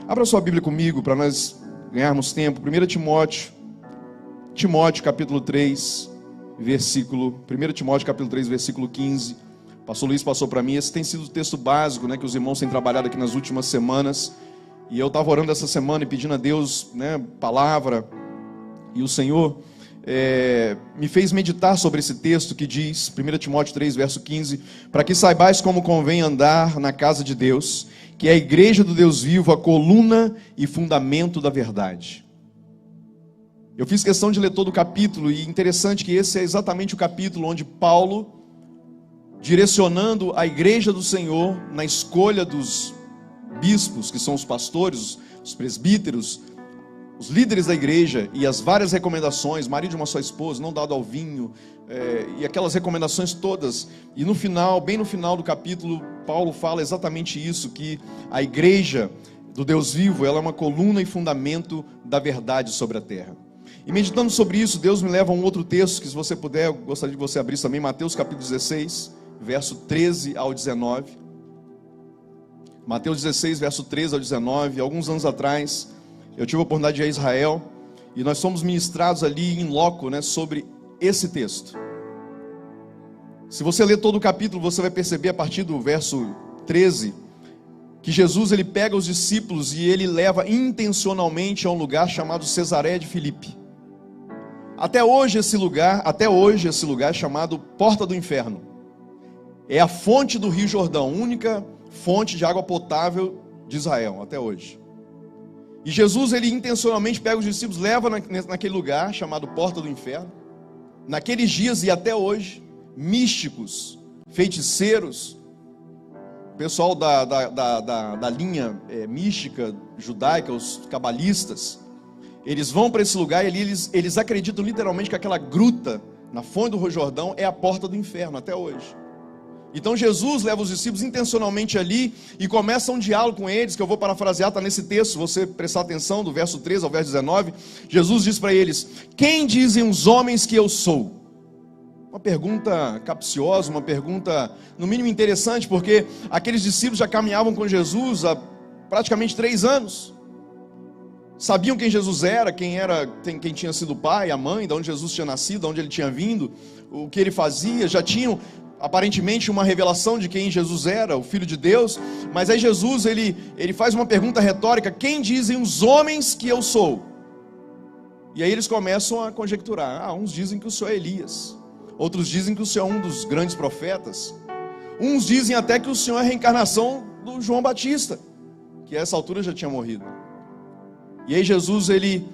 Abra sua Bíblia comigo para nós ganharmos tempo. 1 Timóteo capítulo 3, versículo 15. O pastor Luiz passou para mim. Esse tem sido o texto básico, que os irmãos têm trabalhado aqui nas últimas semanas. E eu estava orando essa semana e pedindo a Deus, palavra. E o Senhor me fez meditar sobre esse texto que diz, 1 Timóteo 3, verso 15, para que saibais como convém andar na casa de Deus, que é a igreja do Deus vivo, a coluna e fundamento da verdade. Eu fiz questão de ler todo o capítulo, e interessante que esse é exatamente o capítulo onde Paulo, direcionando a igreja do Senhor na escolha dos bispos, que são os pastores, os presbíteros, os líderes da igreja, e as várias recomendações, marido de uma só esposa, não dado ao vinho, e aquelas recomendações todas, e no final, bem no final do capítulo, Paulo fala exatamente isso, que a igreja do Deus vivo, ela é uma coluna e fundamento da verdade sobre a terra. E meditando sobre isso, Deus me leva a um outro texto, que se você puder, eu gostaria de você abrir também, Mateus capítulo 16, verso 13 ao 19. Mateus 16, verso 13 ao 19. Alguns anos atrás, eu tive a oportunidade de ir a Israel, e nós fomos ministrados ali em loco, sobre esse texto. Se você ler todo o capítulo, você vai perceber a partir do verso 13, que Jesus ele pega os discípulos e ele leva intencionalmente a um lugar chamado Cesareia de Filipe. Até hoje esse lugar é chamado Porta do Inferno. É a fonte do Rio Jordão, única fonte de água potável de Israel, até hoje. E Jesus, ele intencionalmente pega os discípulos, leva naquele lugar chamado Porta do Inferno. Naqueles dias e até hoje, místicos, feiticeiros, pessoal da linha mística judaica, os cabalistas, eles vão para esse lugar e ali eles acreditam literalmente que aquela gruta na fonte do Rio Jordão é a porta do inferno, até hoje. Então Jesus leva os discípulos intencionalmente ali e começa um diálogo com eles, que eu vou parafrasear, está nesse texto, se você prestar atenção, do verso 13 ao verso 19, Jesus diz para eles: quem dizem os homens que eu sou? Uma pergunta capciosa, uma pergunta no mínimo interessante, porque aqueles discípulos já caminhavam com Jesus há praticamente 3 anos, sabiam quem Jesus era, quem tinha sido o pai, a mãe, de onde Jesus tinha nascido, de onde ele tinha vindo, o que ele fazia, já tinham aparentemente uma revelação de quem Jesus era, o Filho de Deus. Mas aí Jesus ele faz uma pergunta retórica: quem dizem os homens que eu sou? E aí eles começam a conjecturar. Uns dizem que o Senhor é Elias, outros dizem que o Senhor é um dos grandes profetas, uns dizem até que o Senhor é a reencarnação do João Batista, que a essa altura já tinha morrido. E aí Jesus ele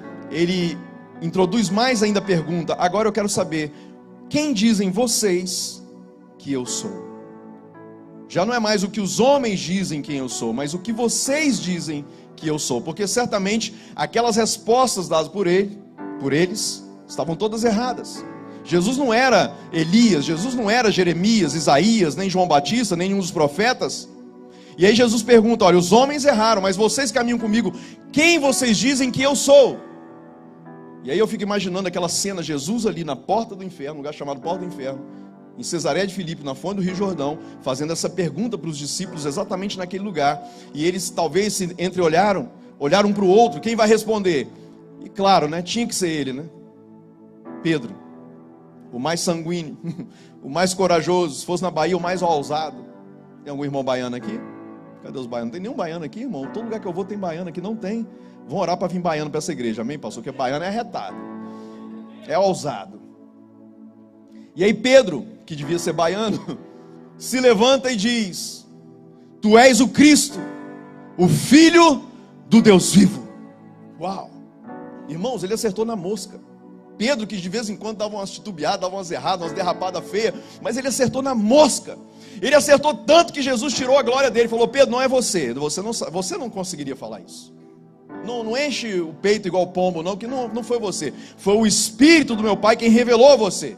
introduz mais ainda a pergunta: agora eu quero saber, quem dizem vocês que eu sou? Já não é mais o que os homens dizem quem eu sou, mas o que vocês dizem que eu sou, porque certamente aquelas respostas dadas por eles estavam todas erradas. Jesus não era Elias, Jesus não era Jeremias, Isaías, nem João Batista, nem nenhum dos profetas. E aí Jesus pergunta: olha, os homens erraram, mas vocês caminham comigo, quem vocês dizem que eu sou? E aí eu fico imaginando aquela cena, Jesus ali na porta do inferno, um lugar chamado Porta do Inferno, em Cesareia de Filipe, na fonte do Rio Jordão, fazendo essa pergunta para os discípulos exatamente naquele lugar. E eles talvez se entreolharam, olharam um para o outro, quem vai responder? E claro, tinha que ser ele, Pedro, o mais sanguíneo, o mais corajoso, se fosse na Bahia, o mais ousado. Tem algum irmão baiano aqui? Cadê os baianos? Não tem nenhum baiano aqui, irmão? Todo lugar que eu vou tem baiano aqui, não tem. Vão orar para vir baiano para essa igreja, amém, pastor? Porque baiano é arretado, é ousado. E aí Pedro, que devia ser baiano, se levanta e diz: tu és o Cristo, o Filho do Deus vivo. Uau! Irmãos, ele acertou na mosca. Pedro, que de vez em quando dava umas titubeadas, dava umas erradas, umas derrapadas feias, mas ele acertou na mosca. Ele acertou tanto que Jesus tirou a glória dele, falou: Pedro, não é você não conseguiria falar isso. Não enche o peito igual pombo, não, que não foi você, foi o Espírito do meu Pai quem revelou a você.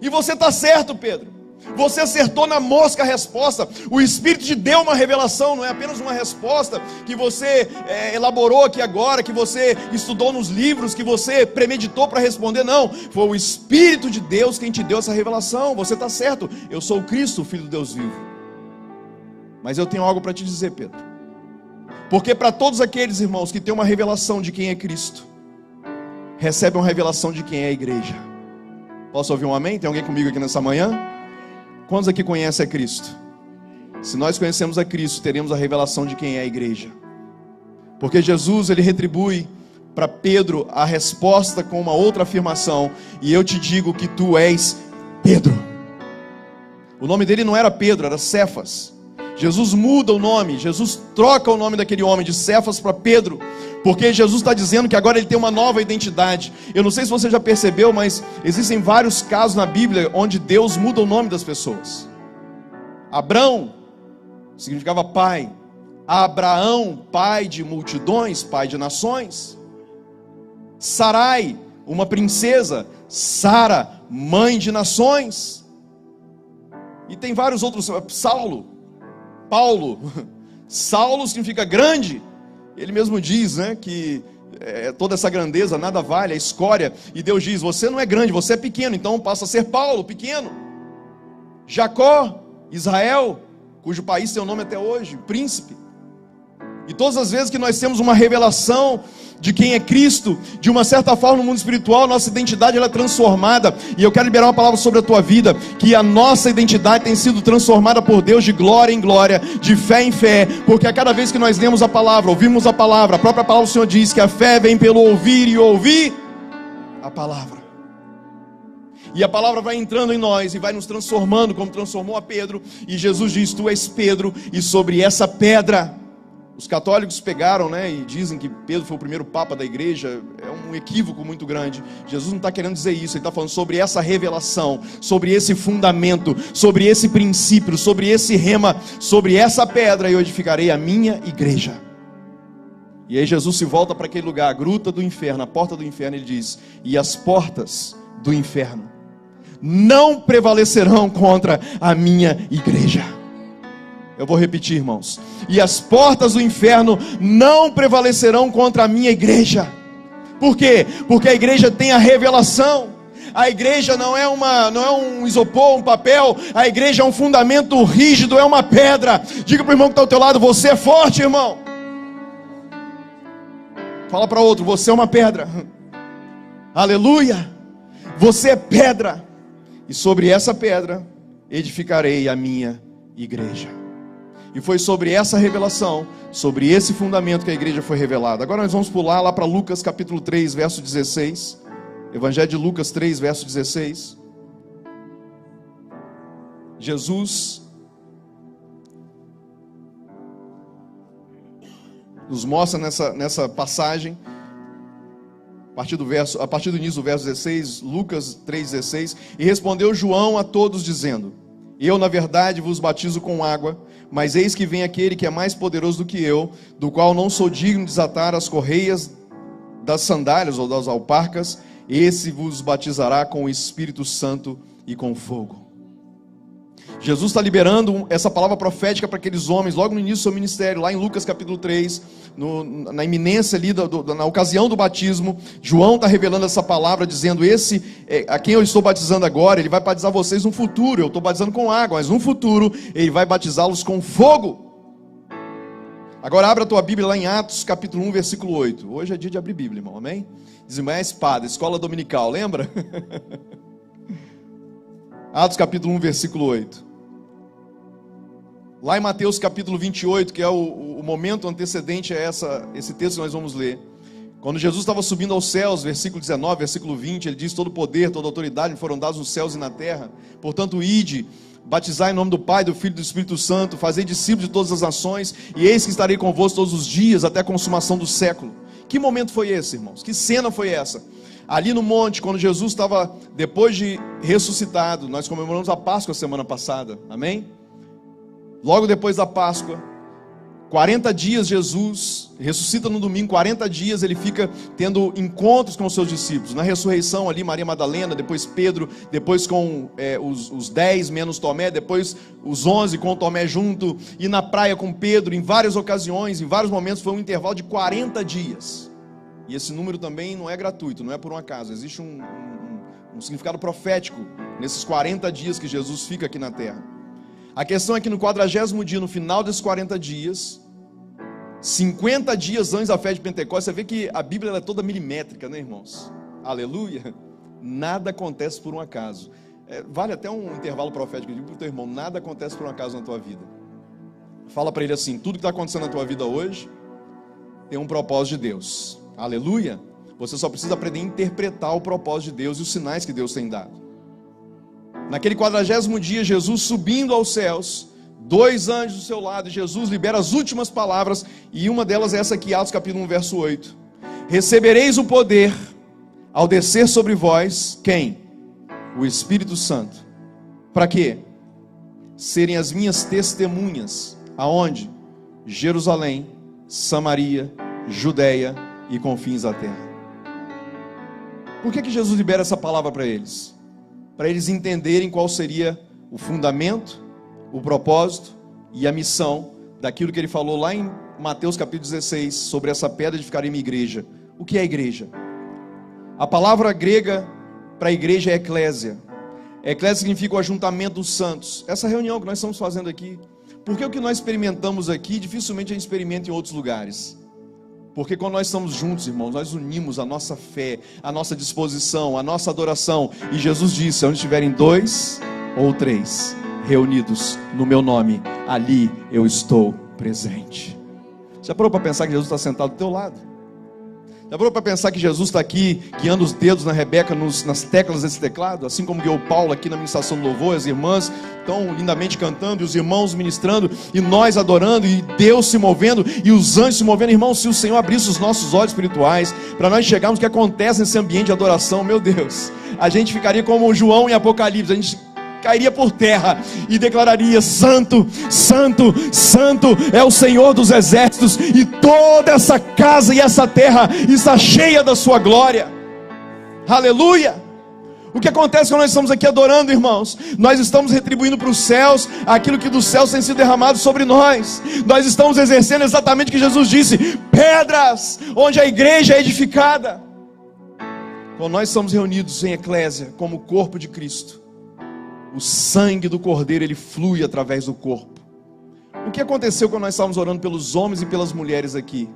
E você está certo, Pedro, você acertou na mosca a resposta. O Espírito te deu uma revelação, não é apenas uma resposta que você elaborou aqui agora, que você estudou nos livros, que você premeditou para responder, não. Foi o Espírito de Deus quem te deu essa revelação. Você está certo, eu sou o Cristo, o Filho do Deus vivo. Mas eu tenho algo para te dizer, Pedro. Porque para todos aqueles, irmãos, que têm uma revelação de quem é Cristo, recebem uma revelação de quem é a igreja. Posso ouvir um amém? Tem alguém comigo aqui nessa manhã? Quantos aqui conhecem a Cristo? Se nós conhecemos a Cristo, teremos a revelação de quem é a igreja. Porque Jesus, ele retribui para Pedro a resposta com uma outra afirmação: e eu te digo que tu és Pedro. O nome dele não era Pedro, era Cefas. Jesus muda o nome, Jesus troca o nome daquele homem de Cefas para Pedro, porque Jesus está dizendo que agora ele tem uma nova identidade. Eu não sei se você já percebeu, mas existem vários casos na Bíblia onde Deus muda o nome das pessoas. Abrão significava pai, Abraão, pai de multidões, pai de nações. Sarai, uma princesa, Sara, mãe de nações. E tem vários outros, Paulo, Saulo significa grande. Ele mesmo diz, né, que toda essa grandeza nada vale, a escória. E Deus diz: você não é grande, você é pequeno, então passa a ser Paulo, pequeno. Jacó, Israel, cujo país tem o nome até hoje, príncipe. E todas as vezes que nós temos uma revelação de quem é Cristo, de uma certa forma no mundo espiritual, nossa identidade ela é transformada. E eu quero liberar uma palavra sobre a tua vida, que a nossa identidade tem sido transformada por Deus de glória em glória, de fé em fé, porque a cada vez que nós lemos a palavra, ouvimos a própria palavra do Senhor diz que a fé vem pelo ouvir e ouvir a palavra. E a palavra vai entrando em nós e vai nos transformando, como transformou a Pedro. E Jesus diz: tu és Pedro, e sobre essa pedra... Os católicos pegaram, né, e dizem que Pedro foi o primeiro papa da igreja. É um equívoco muito grande. Jesus não está querendo dizer isso. Ele está falando sobre essa revelação, sobre esse fundamento, sobre esse princípio, sobre esse rema, sobre essa pedra eu edificarei a minha igreja. E aí Jesus se volta para aquele lugar, a gruta do inferno, a porta do inferno. Ele diz: e as portas do inferno não prevalecerão contra a minha igreja. Eu vou repetir, irmãos: e as portas do inferno não prevalecerão contra a minha igreja. Por quê? Porque a igreja tem a revelação. A igreja não é um isopor, um papel. A igreja é um fundamento rígido, é uma pedra. Diga para o irmão que está ao teu lado: você é forte, irmão. Fala para outro: você é uma pedra. Aleluia. Você é pedra, e sobre essa pedra edificarei a minha igreja. E foi sobre essa revelação, sobre esse fundamento que a igreja foi revelada. Agora nós vamos pular lá para Lucas capítulo 3, verso 16. Evangelho de Lucas 3, verso 16. Jesus nos mostra nessa passagem, a partir do início do verso 16, Lucas 3,16. E respondeu João a todos dizendo: eu na verdade vos batizo com água, mas eis que vem aquele que é mais poderoso do que eu, do qual não sou digno de desatar as correias das sandálias ou das alparcas. Esse vos batizará com o Espírito Santo e com fogo. Jesus está liberando essa palavra profética para aqueles homens logo no início do seu ministério, lá em Lucas capítulo 3, na iminência ali, na ocasião do batismo. João está revelando essa palavra, dizendo: a quem eu estou batizando agora, ele vai batizar vocês no futuro. Eu estou batizando com água, mas no futuro ele vai batizá-los com fogo. Agora abra a tua Bíblia lá em Atos capítulo 1, versículo 8. Hoje é dia de abrir Bíblia, irmão, amém? Desembanhar a espada, escola dominical, lembra? Atos capítulo 1, versículo 8. Lá em Mateus capítulo 28, que é o momento antecedente a esse texto que nós vamos ler. Quando Jesus estava subindo aos céus, versículo 19, versículo 20, ele diz: todo poder, toda autoridade me foram dados nos céus e na terra. Portanto, ide, batizai em nome do Pai, do Filho e do Espírito Santo, fazei discípulos de todas as nações, e eis que estarei convosco todos os dias, até a consumação do século. Que momento foi esse, irmãos? Que cena foi essa? Ali no monte, quando Jesus estava, depois de ressuscitado, nós comemoramos a Páscoa semana passada, amém? Logo depois da Páscoa, 40 dias Jesus ressuscita no domingo, 40 dias ele fica tendo encontros com os seus discípulos. Na ressurreição ali, Maria Madalena, depois Pedro, depois com os 10 menos Tomé, depois os 11 com Tomé junto, e na praia com Pedro, em várias ocasiões, em vários momentos, foi um intervalo de 40 dias. E esse número também não é gratuito, não é por um acaso, existe um significado profético nesses 40 dias que Jesus fica aqui na terra. A questão é que no 40º dia, no final desses 40 dias, 50 dias antes da festa de Pentecostes. Você vê que a Bíblia ela é toda milimétrica, né, irmãos? Aleluia. Nada acontece por um acaso. Vale até um intervalo profético. Eu digo para o teu irmão, nada acontece por um acaso na tua vida. Fala para ele assim, tudo que está acontecendo na tua vida hoje tem um propósito de Deus. Aleluia. Você só precisa aprender a interpretar o propósito de Deus e os sinais que Deus tem dado. Naquele 40º dia, Jesus subindo aos céus, 2 anjos do seu lado, e Jesus libera as últimas palavras, e uma delas é essa aqui, Atos capítulo 1, verso 8. Recebereis o poder ao descer sobre vós, quem? O Espírito Santo. Para quê? Serem as minhas testemunhas. Aonde? Jerusalém, Samaria, Judeia e confins da terra. Por que Jesus libera essa palavra para eles? Para eles entenderem qual seria o fundamento, o propósito e a missão daquilo que ele falou lá em Mateus capítulo 16, sobre essa pedra de ficar em minha igreja. O que é igreja? A palavra grega para igreja é eclésia. Eclésia significa o ajuntamento dos santos. Essa reunião que nós estamos fazendo aqui, porque o que nós experimentamos aqui, dificilmente a gente experimenta em outros lugares. Porque quando nós estamos juntos, irmãos, nós unimos a nossa fé, a nossa disposição, a nossa adoração. E Jesus disse, onde estiverem 2 ou 3 reunidos no meu nome, ali eu estou presente. Já parou para pensar que Jesus está sentado do teu lado? Já parou para pensar que Jesus está aqui, guiando os dedos na Rebeca, nas teclas desse teclado? Assim como guiou Paulo aqui na ministração do louvor, as irmãs estão lindamente cantando, e os irmãos ministrando, e nós adorando, e Deus se movendo, e os anjos se movendo. Irmãos, se o Senhor abrisse os nossos olhos espirituais, para nós chegarmos o que acontece nesse ambiente de adoração, meu Deus, a gente ficaria como João em Apocalipse, a gente cairia por terra e declararia, santo, santo, santo é o Senhor dos exércitos, e toda essa casa e essa terra está cheia da sua glória. Aleluia. O que acontece quando nós estamos aqui adorando, irmãos? Nós estamos retribuindo para os céus aquilo que dos céus tem sido derramado sobre nós. Nós estamos exercendo exatamente o que Jesus disse, pedras onde a igreja é edificada. Quando nós estamos reunidos em eclésia como corpo de Cristo, o sangue do Cordeiro, ele flui através do corpo. O que aconteceu quando nós estávamos orando pelos homens e pelas mulheres aqui?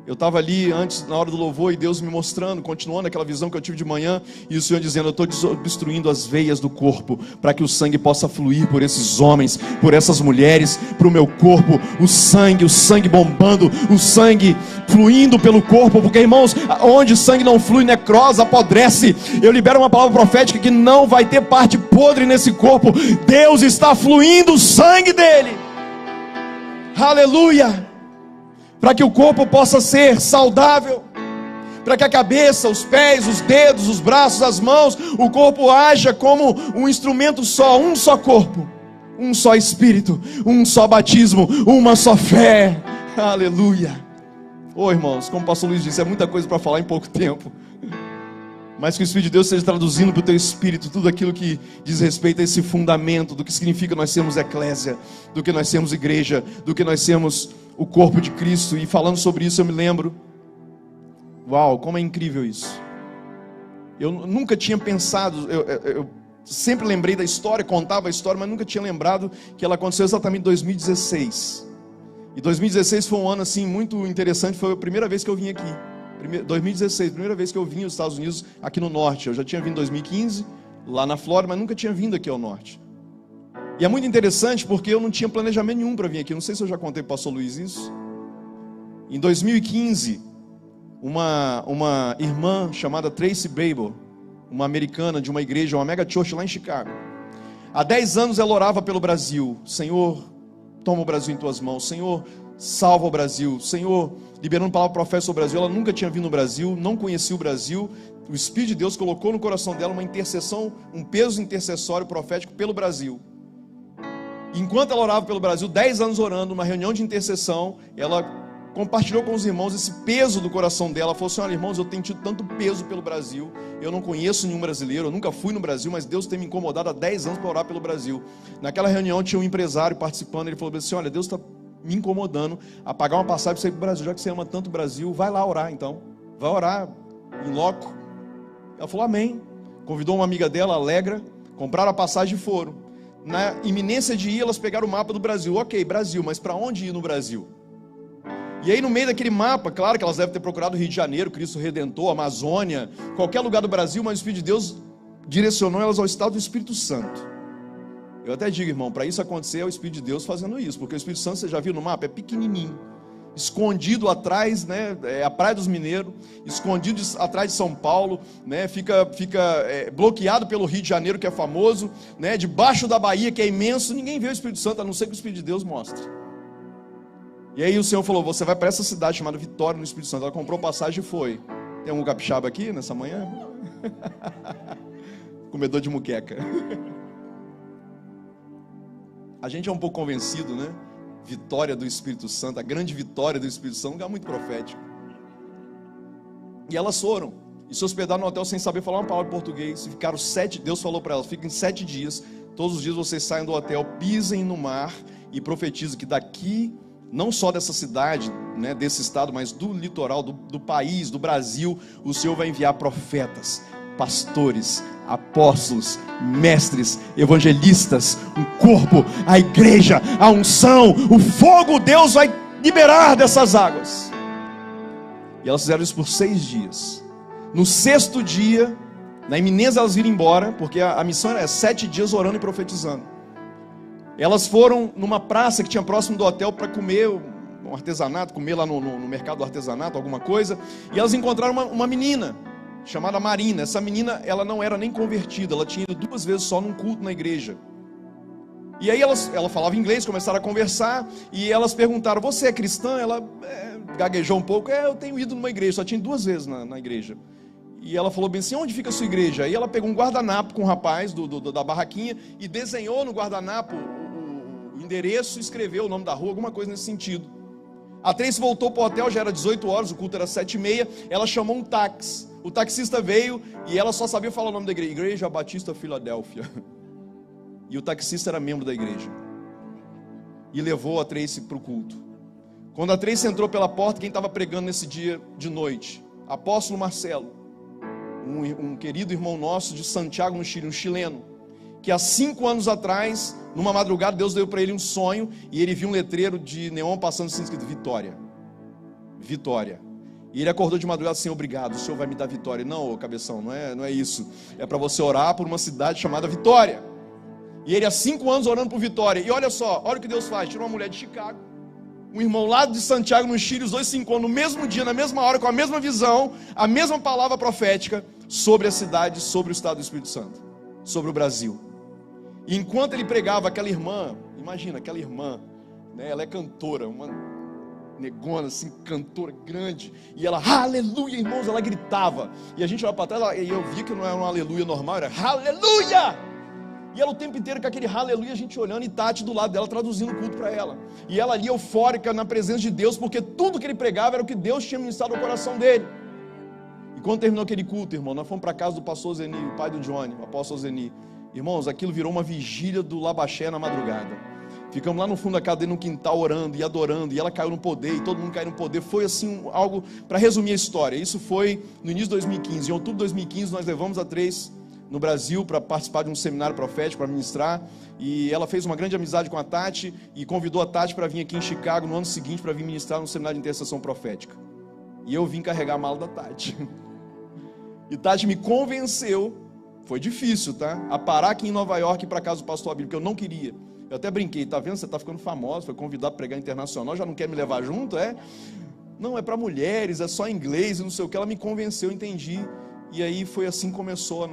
Eu estava ali antes, na hora do louvor, e Deus me mostrando, continuando aquela visão que eu tive de manhã, e o Senhor dizendo, eu estou destruindo as veias do corpo, para que o sangue possa fluir por esses homens, por essas mulheres, para o meu corpo, o sangue bombando, o sangue fluindo pelo corpo, porque, irmãos, onde o sangue não flui, necrosa, apodrece. Eu libero uma palavra profética que não vai ter parte podre nesse corpo. Deus está fluindo o sangue dele. Aleluia. Para que o corpo possa ser saudável, para que a cabeça, os pés, os dedos, os braços, as mãos, o corpo haja como um instrumento só, um só corpo, um só espírito, um só batismo, uma só fé. Aleluia. Irmãos, como o pastor Luiz disse, é muita coisa para falar em pouco tempo, mas que o Espírito de Deus esteja traduzindo para o teu espírito tudo aquilo que diz respeito a esse fundamento do que significa nós sermos eclésia, do que nós sermos igreja, do que nós sermos o corpo de Cristo. E falando sobre isso eu me lembro, uau, como é incrível isso. Eu nunca tinha pensado, eu sempre lembrei da história, contava a história, mas nunca tinha lembrado que ela aconteceu exatamente em 2016. E 2016 foi um ano assim muito interessante, foi a primeira vez que eu vim aqui. 2016, primeira vez que eu vim aos Estados Unidos, aqui no norte. Eu já tinha vindo em 2015, lá na Flórida, mas nunca tinha vindo aqui ao norte. E é muito interessante porque eu não tinha planejamento nenhum para vir aqui. Não sei se eu já contei para o pastor Luiz isso. Em 2015, uma irmã chamada Tracy Babel, uma americana de uma igreja, uma mega church lá em Chicago. Há 10 anos ela orava pelo Brasil. Senhor, toma o Brasil em tuas mãos. Senhor, salva o Brasil. Senhor, liberando palavra profética sobre o Brasil. Ela nunca tinha vindo no Brasil, não conhecia o Brasil. O Espírito de Deus colocou no coração dela uma intercessão, um peso intercessório profético pelo Brasil. Enquanto ela orava pelo Brasil, 10 anos orando, uma reunião de intercessão, ela compartilhou com os irmãos esse peso do coração dela. Ela falou assim, olha irmãos, eu tenho tido tanto peso pelo Brasil, eu não conheço nenhum brasileiro, eu nunca fui no Brasil, mas Deus tem me incomodado há 10 anos para orar pelo Brasil. Naquela reunião tinha um empresário participando, ele falou assim, olha, Deus está me incomodando a pagar uma passagem para você ir para o Brasil, já que você ama tanto o Brasil, vai lá orar então, vai orar em loco. Ela falou amém, convidou uma amiga dela, Alegra, compraram a passagem e foram. Na iminência de ir, elas pegaram o mapa do Brasil. Ok, Brasil, mas para onde ir no Brasil? E aí no meio daquele mapa, claro que elas devem ter procurado Rio de Janeiro, Cristo Redentor, Amazônia, qualquer lugar do Brasil, mas o Espírito de Deus direcionou elas ao estado do Espírito Santo. Eu até digo, irmão, para isso acontecer é o Espírito de Deus fazendo isso, porque o Espírito Santo, você já viu no mapa, é pequenininho, escondido atrás, né, é a Praia dos Mineiros, escondido atrás de São Paulo, né, fica bloqueado pelo Rio de Janeiro, que é famoso, né, debaixo da Bahia, que é imenso. Ninguém vê o Espírito Santo, a não ser que o Espírito de Deus mostre. E aí o Senhor falou, você vai para essa cidade chamada Vitória no Espírito Santo. Ela comprou passagem e foi. Tem algum capixaba aqui nessa manhã? Comedor de muqueca. A gente é um pouco convencido, né? Vitória do Espírito Santo, a grande vitória do Espírito Santo, um lugar muito profético. E elas foram, e se hospedaram no hotel sem saber falar uma palavra de português, e ficaram 7, Deus falou para elas, fiquem 7 dias, todos os dias vocês saem do hotel, pisem no mar, e profetizem que daqui, não só dessa cidade, né, desse estado, mas do litoral, do país, do Brasil, o Senhor vai enviar profetas, pastores, apóstolos, mestres, evangelistas, um corpo, a igreja, a unção, o fogo, Deus vai liberar dessas águas. E elas fizeram isso por 6 dias. No 6º dia, na iminência elas viram embora, porque a missão era 7 dias orando e profetizando. Elas foram numa praça que tinha próximo do hotel para comer um artesanato, comer lá no mercado do artesanato, alguma coisa, e elas encontraram uma menina chamada Marina. Essa menina, ela não era nem convertida, ela tinha ido 2 vezes só num culto na igreja. E aí ela falava inglês, começaram a conversar, e elas perguntaram, você é cristã? Ela gaguejou um pouco, eu tenho ido numa igreja, só tinha 2 vezes na igreja. E ela falou bem assim, onde fica a sua igreja? Aí ela pegou um guardanapo com um rapaz da barraquinha, e desenhou no guardanapo o endereço, escreveu o nome da rua, alguma coisa nesse sentido. A Tracy voltou para o hotel, já era 18 horas, o culto era 7h30, ela chamou um táxi. O taxista veio e ela só sabia falar o nome da igreja, Igreja Batista Filadélfia. E o taxista era membro da igreja. E levou a Tracy para o culto. Quando a Tracy entrou pela porta, quem estava pregando nesse dia de noite? Apóstolo Marcelo, um querido irmão nosso de Santiago no Chile, um chileno, que há 5 anos atrás, numa madrugada, Deus deu para ele um sonho, e ele viu um letreiro de neon passando assim, escrito Vitória. Vitória. E ele acordou de madrugada assim, obrigado, o Senhor vai me dar vitória. Não, cabeção, não é isso. É para você orar por uma cidade chamada Vitória. E ele há 5 anos orando por Vitória. E olha só, olha o que Deus faz. Tira uma mulher de Chicago, um irmão lá de Santiago no Chile, os dois se encontram no mesmo dia, na mesma hora, com a mesma visão, a mesma palavra profética sobre a cidade, sobre o estado do Espírito Santo, sobre o Brasil. E enquanto ele pregava, aquela irmã, imagina, aquela irmã, né, ela é cantora, uma negona assim, cantora grande, e ela, aleluia, irmãos, ela gritava, e a gente olhava para trás, e eu via que não era um aleluia normal, era aleluia, e ela o tempo inteiro com aquele aleluia, a gente olhando, e Tati do lado dela, traduzindo o culto para ela, e ela ali eufórica na presença de Deus, porque tudo que ele pregava era o que Deus tinha ministrado no coração dele. E quando terminou aquele culto, irmão, nós fomos para a casa do pastor Zeni, o pai do Johnny, o apóstolo Zeni. Irmãos, aquilo virou uma vigília do Labaxé na madrugada. Ficamos lá no fundo da casa dele, no quintal, orando e adorando, e ela caiu no poder, e todo mundo caiu no poder. Foi assim, algo, para resumir a história, isso foi no início de 2015. Em outubro de 2015, nós levamos a Tracy no Brasil para participar de um seminário profético, para ministrar, e ela fez uma grande amizade com a Tati, e convidou a Tati para vir aqui em Chicago no ano seguinte, para vir ministrar no seminário de intercessão profética. E eu vim carregar a mala da Tati. E Tati me convenceu, foi difícil, tá? A parar aqui em Nova York para casa do pastor Abílio, porque eu não queria. Eu até brinquei, tá vendo? Você tá ficando famoso, foi convidado para pregar internacional, já não quer me levar junto, é? Não, é para mulheres, é só inglês, não sei o que. Ela me convenceu, eu entendi. E aí foi assim que começou a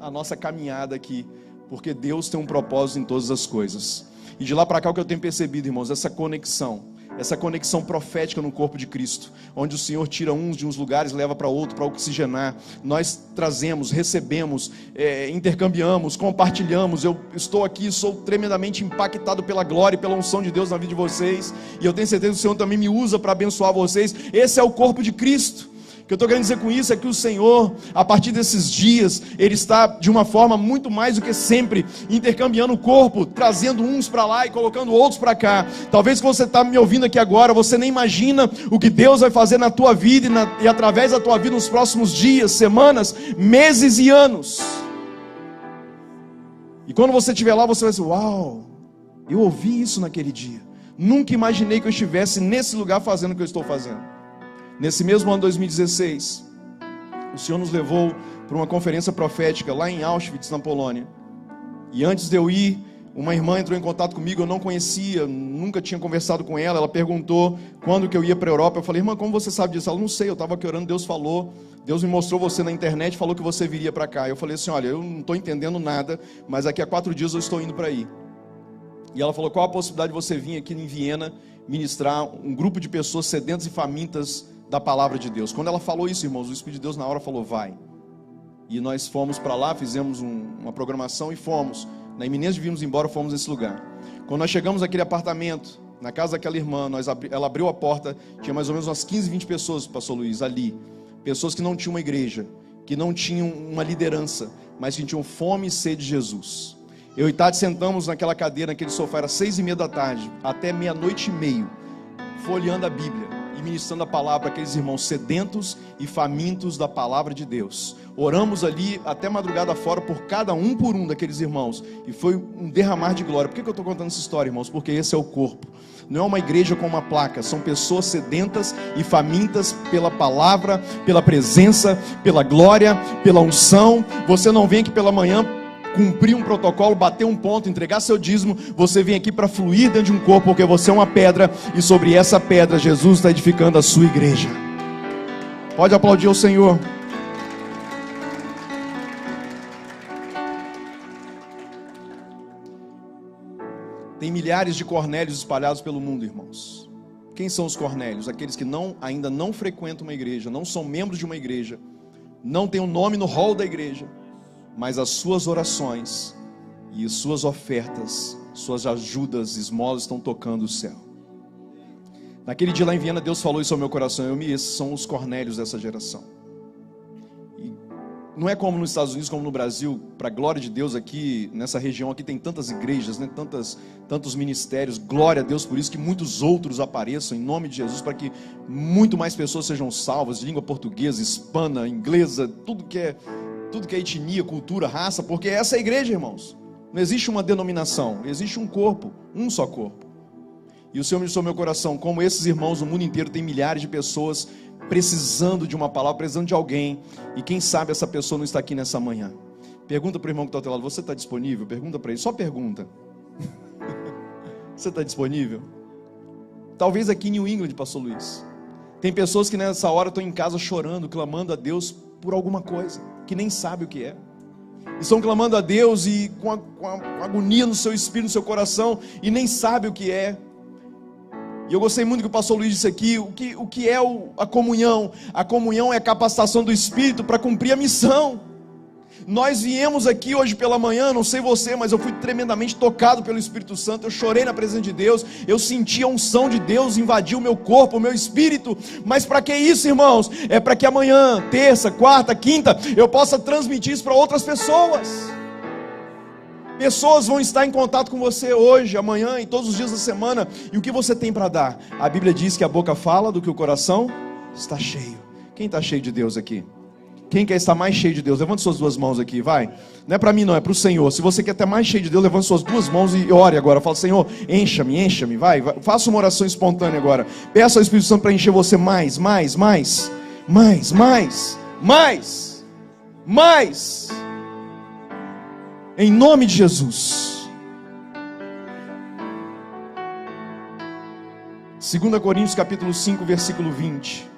nossa caminhada aqui, porque Deus tem um propósito em todas as coisas. E de lá para cá o que eu tenho percebido, irmãos, essa conexão profética no corpo de Cristo, onde o Senhor tira uns de uns lugares e leva para outro, para oxigenar. Nós trazemos, recebemos, intercambiamos, compartilhamos. Eu estou aqui, sou tremendamente impactado pela glória e pela unção de Deus na vida de vocês, e eu tenho certeza que o Senhor também me usa para abençoar vocês. Esse é o corpo de Cristo. O que eu estou querendo dizer com isso é que o Senhor, a partir desses dias, Ele está de uma forma muito mais do que sempre, intercambiando o corpo, trazendo uns para lá e colocando outros para cá. Talvez que você está me ouvindo aqui agora, você nem imagina o que Deus vai fazer na tua vida e através da tua vida nos próximos dias, semanas, meses e anos. E quando você estiver lá, você vai dizer, uau, eu ouvi isso naquele dia. Nunca imaginei que eu estivesse nesse lugar fazendo o que eu estou fazendo. Nesse mesmo ano 2016, o Senhor nos levou para uma conferência profética lá em Auschwitz, na Polônia. E antes de eu ir, uma irmã entrou em contato comigo, eu não conhecia, nunca tinha conversado com ela. Ela perguntou quando que eu ia para a Europa. Eu falei, irmã, como você sabe disso? Ela, não sei, eu estava aqui orando, Deus falou, Deus me mostrou você na internet, falou que você viria para cá. Eu falei assim, olha, eu não estou entendendo nada, mas daqui a 4 dias eu estou indo para aí. E ela falou, qual a possibilidade de você vir aqui em Viena ministrar um grupo de pessoas sedentas e famintas da palavra de Deus? Quando ela falou isso, irmãos, o Espírito de Deus na hora falou, vai. E nós fomos para lá, fizemos uma programação e fomos. Na iminência de virmos embora, fomos nesse lugar. Quando nós chegamos naquele apartamento, na casa daquela irmã, ela abriu a porta, tinha mais ou menos umas 15, 20 pessoas, pastor Luiz, ali. Pessoas que não tinham uma igreja, que não tinham uma liderança, mas que tinham fome e sede de Jesus. Eu e Tati sentamos naquela cadeira, naquele sofá, era 6:30 da tarde, até 00:30, folheando a Bíblia e ministrando a palavra para aqueles irmãos sedentos e famintos da palavra de Deus. Oramos ali até madrugada fora por cada um por um daqueles irmãos, e foi um derramar de glória. Por que eu estou contando essa história, irmãos? Porque esse é o corpo. Não é uma igreja com uma placa, são pessoas sedentas e famintas pela palavra, pela presença, pela glória, pela unção. Você não vem aqui pela manhã cumprir um protocolo, bater um ponto, entregar seu dízimo. Você vem aqui para fluir dentro de um corpo, porque você é uma pedra, e sobre essa pedra Jesus está edificando a sua igreja. Pode aplaudir o Senhor. Tem milhares de Cornélios espalhados pelo mundo, irmãos. Quem são os Cornélios? Aqueles que ainda não frequentam uma igreja, não são membros de uma igreja, não têm um nome no hall da igreja, mas as suas orações e suas ofertas, suas ajudas, esmolas estão tocando o céu. Naquele dia lá em Viena, Deus falou isso ao meu coração. Esses são os Cornélios dessa geração. E não é como nos Estados Unidos, como no Brasil, para a glória de Deus aqui, nessa região aqui tem tantas igrejas, né? Tantos ministérios, glória a Deus por isso, que muitos outros apareçam em nome de Jesus, para que muito mais pessoas sejam salvas, de língua portuguesa, hispana, inglesa, tudo que é etnia, cultura, raça, porque essa é a igreja, irmãos. Não existe uma denominação, existe um corpo, um só corpo. E o Senhor me disse ao meu coração, como esses irmãos no mundo inteiro, tem milhares de pessoas precisando de uma palavra, precisando de alguém, e quem sabe essa pessoa não está aqui nessa manhã. Pergunta para o irmão que está ao teu lado, você está disponível? Pergunta para ele, só pergunta. Você está disponível? Talvez aqui em New England, pastor Luiz, tem pessoas que nessa hora estão em casa chorando, clamando a Deus por alguma coisa, que nem sabe o que é. Estão clamando a Deus e com agonia no seu espírito, no seu coração, e nem sabe o que é. E eu gostei muito que o pastor Luiz disse aqui, o que é a comunhão? A comunhão é a capacitação do Espírito para cumprir a missão. Nós viemos aqui hoje pela manhã, não sei você, mas eu fui tremendamente tocado pelo Espírito Santo. Eu chorei na presença de Deus, eu senti a unção de Deus invadir o meu corpo, o meu espírito. Mas para que isso, irmãos? É para que amanhã, terça, quarta, quinta, eu possa transmitir isso para outras pessoas. Pessoas vão estar em contato com você hoje, amanhã e todos os dias da semana. E o que você tem para dar? A Bíblia diz que a boca fala do que o coração está cheio. Quem está cheio de Deus aqui? Quem quer estar mais cheio de Deus? Levante suas duas mãos aqui, vai. Não é para mim não, é para o Senhor. Se você quer estar mais cheio de Deus, levante suas duas mãos e ore agora. Fala, Senhor, encha-me, vai. Faça uma oração espontânea agora. Peça ao Espírito Santo para encher você mais. Em nome de Jesus. 2 Coríntios capítulo 5, versículo 20.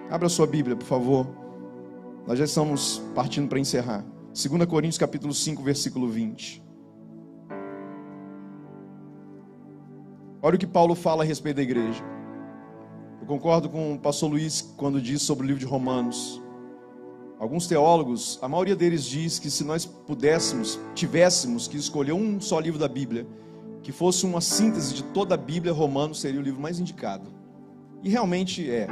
Abra sua Bíblia, por favor. Nós já estamos partindo para encerrar. 2 Coríntios capítulo 5, versículo 20. Olha o que Paulo fala a respeito da igreja. Eu concordo com o pastor Luiz quando diz sobre o livro de Romanos. Alguns teólogos, a maioria deles diz que se nós tivéssemos que escolher um só livro da Bíblia, que fosse uma síntese de toda a Bíblia, Romanos seria o livro mais indicado. E realmente é,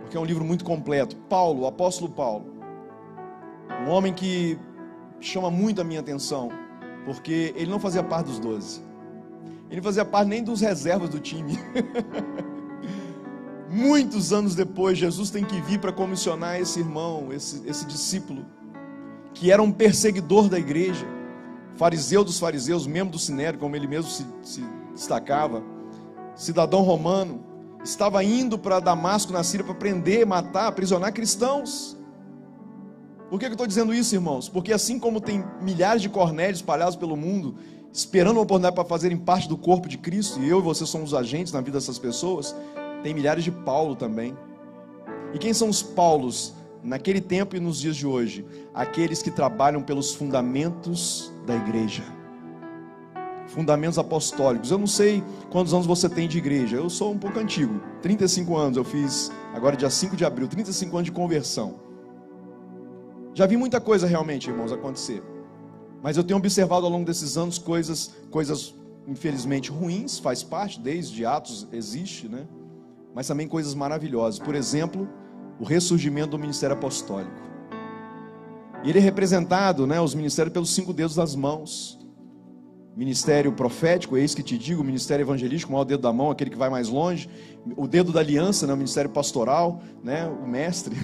porque é um livro muito completo. Paulo, o apóstolo Paulo, um homem que chama muito a minha atenção, porque ele não fazia parte dos 12. Ele não fazia parte nem dos reservas do time. Muitos anos depois, Jesus tem que vir para comissionar esse irmão, esse discípulo, que era um perseguidor da igreja, fariseu dos fariseus, membro do Sinédrio, como ele mesmo se destacava. cidadão romano, estava indo para Damasco, na Síria, para prender, matar, aprisionar cristãos. Por que eu estou dizendo isso, irmãos? Porque assim como tem milhares de Cornélios espalhados pelo mundo, esperando uma oportunidade para fazerem parte do corpo de Cristo, e eu e você somos agentes na vida dessas pessoas, tem milhares de Paulo também. E quem são os Paulos naquele tempo e nos dias de hoje? Aqueles que trabalham pelos fundamentos da igreja, fundamentos apostólicos. Eu não sei quantos anos você tem de igreja, eu sou um pouco antigo, 35 anos, eu fiz agora dia 5 de abril, 35 anos de conversão. Já vi muita coisa realmente, irmãos, acontecer, mas eu tenho observado ao longo desses anos coisas infelizmente ruins, faz parte, desde Atos existe, né? Mas também coisas maravilhosas. Por exemplo, o ressurgimento do ministério apostólico. E ele é representado, né, os ministérios pelos 5 dedos das mãos. Ministério profético, eis que te digo, ministério evangelístico, o maior dedo da mão, aquele que vai mais longe. O dedo da aliança, né, o ministério pastoral, né, o mestre.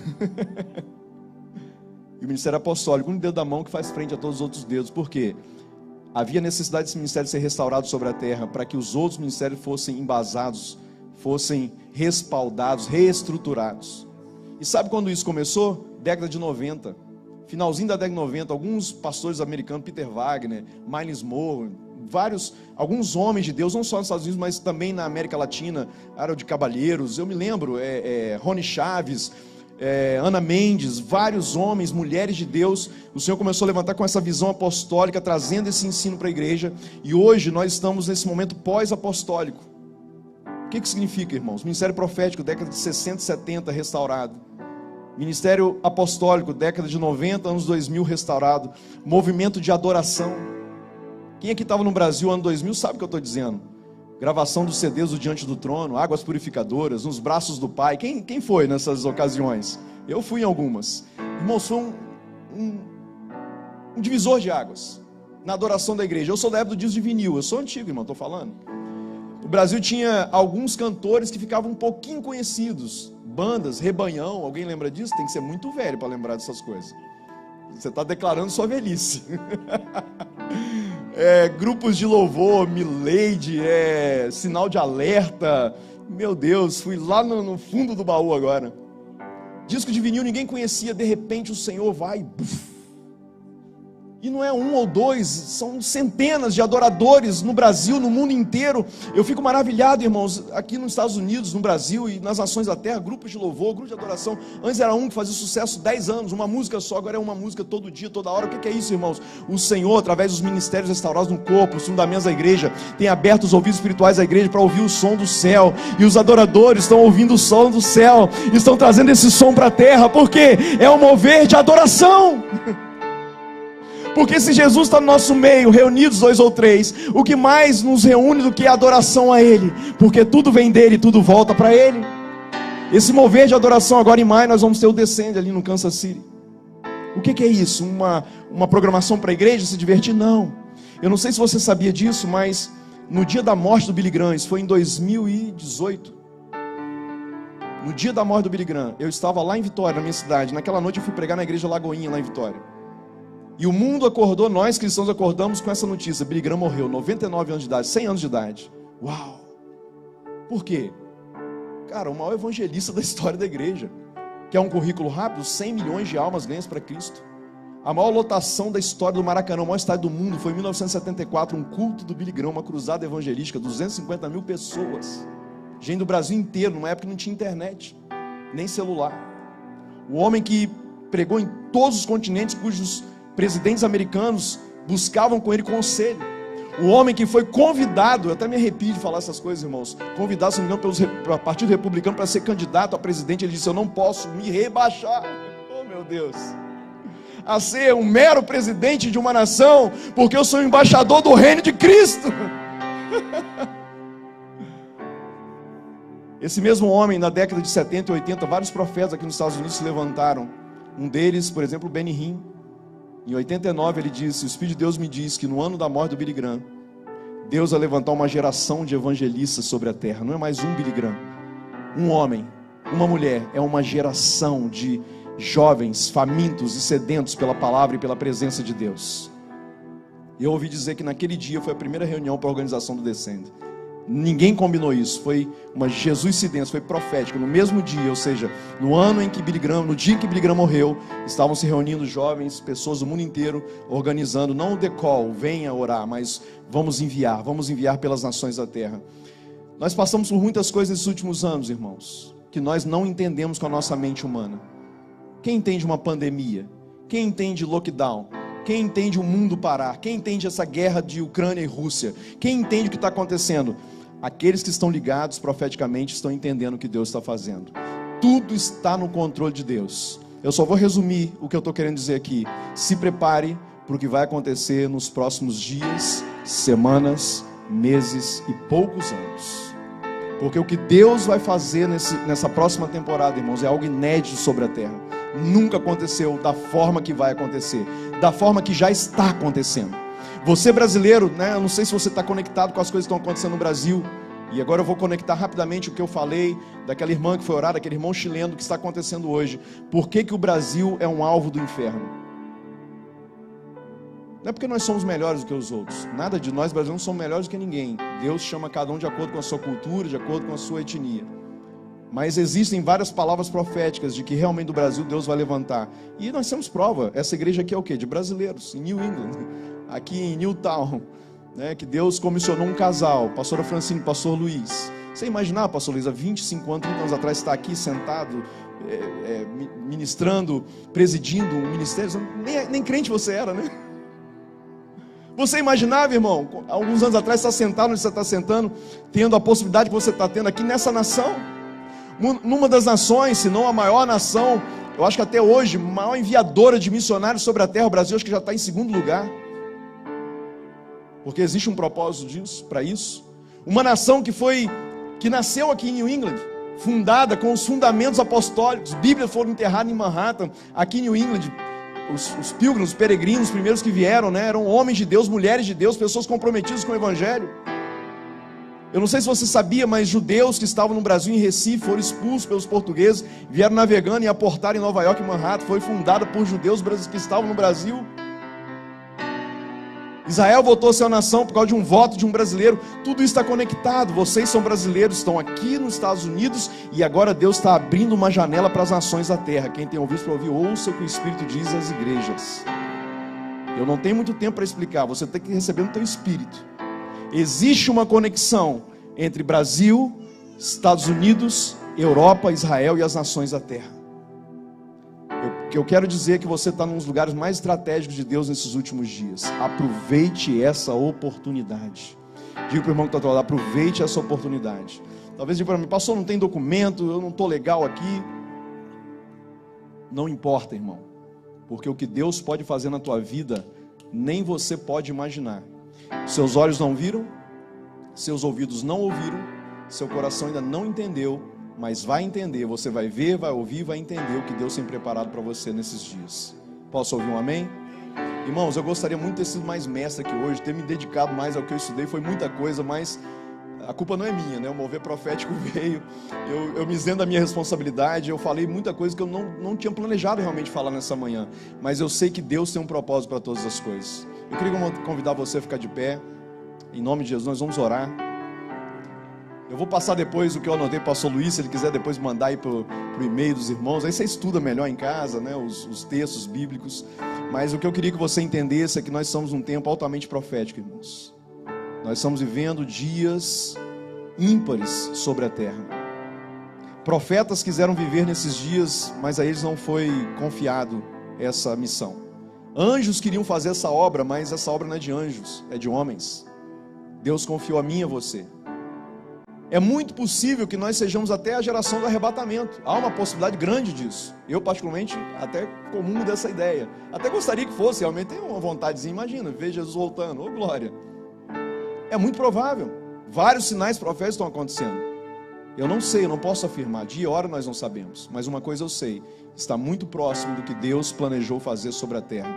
E o ministério apostólico, um dedo da mão que faz frente a todos os outros dedos. Por quê? Havia necessidade desse ministério ser restaurado sobre a terra, para que os outros ministérios fossem embasados, fossem respaldados, reestruturados. E sabe quando isso começou? Década de 90. Finalzinho da década de 90, alguns pastores americanos, Peter Wagner, Miles Moore, alguns homens de Deus, não só nos Estados Unidos, mas também na América Latina, Harold de Caballeiros, eu me lembro, Rony Chaves, Ana Mendes, vários homens, mulheres de Deus. O Senhor começou a levantar com essa visão apostólica, trazendo esse ensino para a igreja, e hoje nós estamos nesse momento pós-apostólico. O que significa, irmãos? Ministério profético, década de 60 e 70, restaurado. Ministério apostólico, década de 90, anos 2000, restaurado. Movimento de adoração. Quem aqui estava no Brasil ano 2000 sabe o que eu estou dizendo. Gravação dos CDs do Diante do Trono, águas purificadoras, nos braços do Pai. Quem foi nessas ocasiões? Eu fui em algumas. Irmãos, foi um divisor de águas na adoração da igreja. Eu sou da época do disco de vinil, eu sou antigo, irmão, estou falando. O Brasil tinha alguns cantores que ficavam um pouquinho conhecidos. Bandas, Rebanhão, alguém lembra disso? Tem que ser muito velho para lembrar dessas coisas. Você está declarando sua velhice. Grupos de louvor, Milady, Sinal de Alerta. Meu Deus, fui lá no fundo do baú agora. Disco de vinil ninguém conhecia, de repente o Senhor vai... E não é um ou dois, são centenas de adoradores no Brasil, no mundo inteiro. Eu fico maravilhado, irmãos, aqui nos Estados Unidos, no Brasil e nas nações da terra, grupos de louvor, grupos de adoração. Antes era um que fazia sucesso 10 anos, uma música só, agora é uma música todo dia, toda hora. O que é isso, irmãos? O Senhor, através dos ministérios restaurados no corpo, os fundamentos da igreja, tem aberto os ouvidos espirituais da igreja para ouvir o som do céu. E os adoradores estão ouvindo o som do céu, estão trazendo esse som para a terra, porque é um mover de adoração. Porque se Jesus está no nosso meio, reunidos 2 ou 3, o que mais nos reúne do que a adoração a Ele? Porque tudo vem dEle, tudo volta para Ele. Esse mover de adoração, agora em maio nós vamos ter o Descende ali no Kansas City. O que é isso? Uma programação para a igreja se divertir? Não. Eu não sei se você sabia disso, mas no dia da morte do Billy Graham, isso foi em 2018. No dia da morte do Billy Graham, eu estava lá em Vitória, na minha cidade. Naquela noite eu fui pregar na igreja Lagoinha, lá em Vitória. E o mundo acordou, nós cristãos acordamos com essa notícia: Billy Graham morreu, 99 anos de idade, 100 anos de idade. Uau! Por quê? Cara, o maior evangelista da história da igreja. Quer um currículo rápido? 100 milhões de almas ganhas para Cristo. A maior lotação da história do Maracanã, o maior estádio do mundo, foi em 1974, um culto do Billy Graham, uma cruzada evangelística, 250 mil pessoas. Gente do Brasil inteiro, numa época que não tinha internet, nem celular. O homem que pregou em todos os continentes, cujos presidentes americanos buscavam com ele conselho. O homem que foi convidado, eu até me arrepio de falar essas coisas, irmãos, convidado, se não me engano, pelo Partido Republicano para ser candidato a presidente. Ele disse: eu não posso me rebaixar, oh meu Deus, a ser um mero presidente de uma nação, porque eu sou embaixador do reino de Cristo. Esse mesmo homem, na década de 70 e 80, vários profetas aqui nos Estados Unidos se levantaram. Um deles, por exemplo, Benny Hinn. Em 89 ele disse: o Espírito de Deus me diz que no ano da morte do Billy Graham, Deus vai levantar uma geração de evangelistas sobre a terra. Não é mais um Billy Graham, um homem, uma mulher, é uma geração de jovens famintos e sedentos pela palavra e pela presença de Deus. E eu ouvi dizer que naquele dia foi a primeira reunião para a organização do Descende. Ninguém combinou isso, foi uma jesuicidência, foi profética. No mesmo dia, ou seja, no ano em que Billy Graham, no dia em que Billy Graham morreu, estavam se reunindo jovens, pessoas do mundo inteiro, organizando, não o the call, venha orar, mas vamos enviar pelas nações da terra. Nós passamos por muitas coisas nesses últimos anos, irmãos, que nós não entendemos com a nossa mente humana. Quem entende uma pandemia? Quem entende lockdown? Quem entende o mundo parar? Quem entende essa guerra de Ucrânia e Rússia? Quem entende o que está acontecendo? Aqueles que estão ligados profeticamente estão entendendo o que Deus está fazendo. Tudo está no controle de Deus. Eu só vou resumir o que eu estou querendo dizer aqui. Se prepare para o que vai acontecer nos próximos dias, semanas, meses e poucos anos. Porque o que Deus vai fazer nessa próxima temporada, irmãos, é algo inédito sobre a terra. Nunca aconteceu da forma que vai acontecer, da forma que já está acontecendo. Você brasileiro, né, eu não sei se você está conectado com as coisas que estão acontecendo no Brasil. E agora eu vou conectar rapidamente o que eu falei daquela irmã que foi orar, daquele irmão chileno, que está acontecendo hoje. Por que que o Brasil é um alvo do inferno? Não é porque nós somos melhores do que os outros. Nada de nós brasileiros não somos melhores do que ninguém. Deus chama cada um de acordo com a sua cultura, de acordo com a sua etnia. Mas existem várias palavras proféticas de que realmente do Brasil Deus vai levantar. E nós temos prova. Essa igreja aqui é o quê? De brasileiros, em New England, aqui em Newtown, né? Que Deus comissionou um casal, pastora Francine e pastor Luiz. Você imaginava, pastor Luiz, há 25 anos, 30 anos atrás, estar aqui sentado, ministrando, presidindo um ministério? Nem crente você era, né? Você imaginava, irmão, há alguns anos atrás, estar sentado onde você está sentando, tendo a possibilidade que você está tendo aqui nessa nação? Numa das nações, se não a maior nação, eu acho que até hoje, maior enviadora de missionários sobre a terra, o Brasil acho que já está em segundo lugar. Porque existe um propósito disso, para isso. Uma nação que nasceu aqui em New England, fundada com os fundamentos apostólicos. Bíblias foram enterradas em Manhattan, aqui em New England. Os pilgrims, os peregrinos, os primeiros que vieram, né, eram homens de Deus, mulheres de Deus, pessoas comprometidas com o Evangelho. Eu não sei se você sabia, mas judeus que estavam no Brasil, em Recife, foram expulsos pelos portugueses, vieram navegando e aportaram em Nova York e Manhattan. Foi fundada por judeus que estavam no Brasil. Israel voltou a ser uma nação por causa de um voto de um brasileiro. Tudo isso está conectado. Vocês são brasileiros, estão aqui nos Estados Unidos, e agora Deus está abrindo uma janela para as nações da terra. Quem tem ouvido para ouvir, ouça o que o Espírito diz às igrejas. Eu não tenho muito tempo para explicar, você tem que receber no teu espírito. Existe uma conexão entre Brasil, Estados Unidos, Europa, Israel e as nações da terra. O que eu quero dizer é que você está num dos lugares mais estratégicos de Deus nesses últimos dias. Aproveite essa oportunidade. Diga para o irmão que está do lado, aproveite essa oportunidade. Talvez diga para mim, pastor, não tem documento, eu não estou legal aqui. Não importa, irmão. Porque o que Deus pode fazer na tua vida, nem você pode imaginar. Seus olhos não viram, seus ouvidos não ouviram, seu coração ainda não entendeu, mas vai entender. Você vai ver, vai ouvir, vai entender o que Deus tem preparado para você nesses dias. Posso ouvir um amém? Irmãos, eu gostaria muito de ter sido mais mestre aqui hoje, ter me dedicado mais ao que eu estudei. Foi muita coisa, mas a culpa não é minha, né? O mover profético veio, eu me isento da minha responsabilidade. Eu falei muita coisa que eu não tinha planejado realmente falar nessa manhã, mas eu sei que Deus tem um propósito para todas as coisas. Eu queria convidar você a ficar de pé. Em nome de Jesus, nós vamos orar. Eu vou passar depois o que eu anotei para o pastor Luiz, se ele quiser depois mandar aí para o e-mail dos irmãos. Aí você estuda melhor em casa, né, os textos bíblicos. Mas o que eu queria que você entendesse é que nós estamos num tempo altamente profético, irmãos. Nós estamos vivendo dias ímpares sobre a terra. Profetas quiseram viver nesses dias, mas a eles não foi confiado essa missão. Anjos queriam fazer essa obra, mas essa obra não é de anjos, é de homens. Deus confiou a mim e a você. É muito possível que nós sejamos até a geração do arrebatamento. Há uma possibilidade grande disso. Eu, particularmente, até comungo dessa ideia. Até gostaria que fosse, realmente tem uma vontadezinha. Imagina, ver Jesus voltando, ô glória. É muito provável. Vários sinais proféticos estão acontecendo. Eu não sei, eu não posso afirmar. Dia e hora nós não sabemos. Mas uma coisa eu sei. Está muito próximo do que Deus planejou fazer sobre a terra.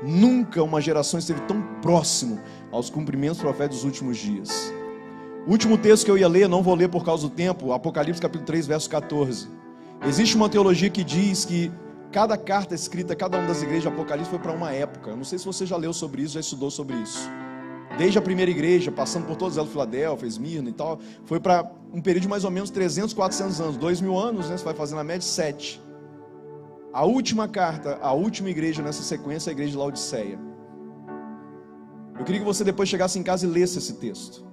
Nunca uma geração esteve tão próximo aos cumprimentos proféticos dos últimos dias. O último texto que eu ia ler, não vou ler por causa do tempo, Apocalipse capítulo 3, verso 14. Existe uma teologia que diz que cada carta escrita, cada uma das igrejas de Apocalipse foi para uma época. Eu não sei se você já leu sobre isso, já estudou sobre isso. desde a primeira igreja, passando por todas elas, Filadélfia, Esmirna e tal, foi para um período de mais ou menos 300, 400 anos, 2000 anos, né? Você vai fazer na média 7. A última carta, a última igreja nessa sequência é a igreja de Laodiceia. Eu queria que você depois chegasse em casa e lesse esse texto.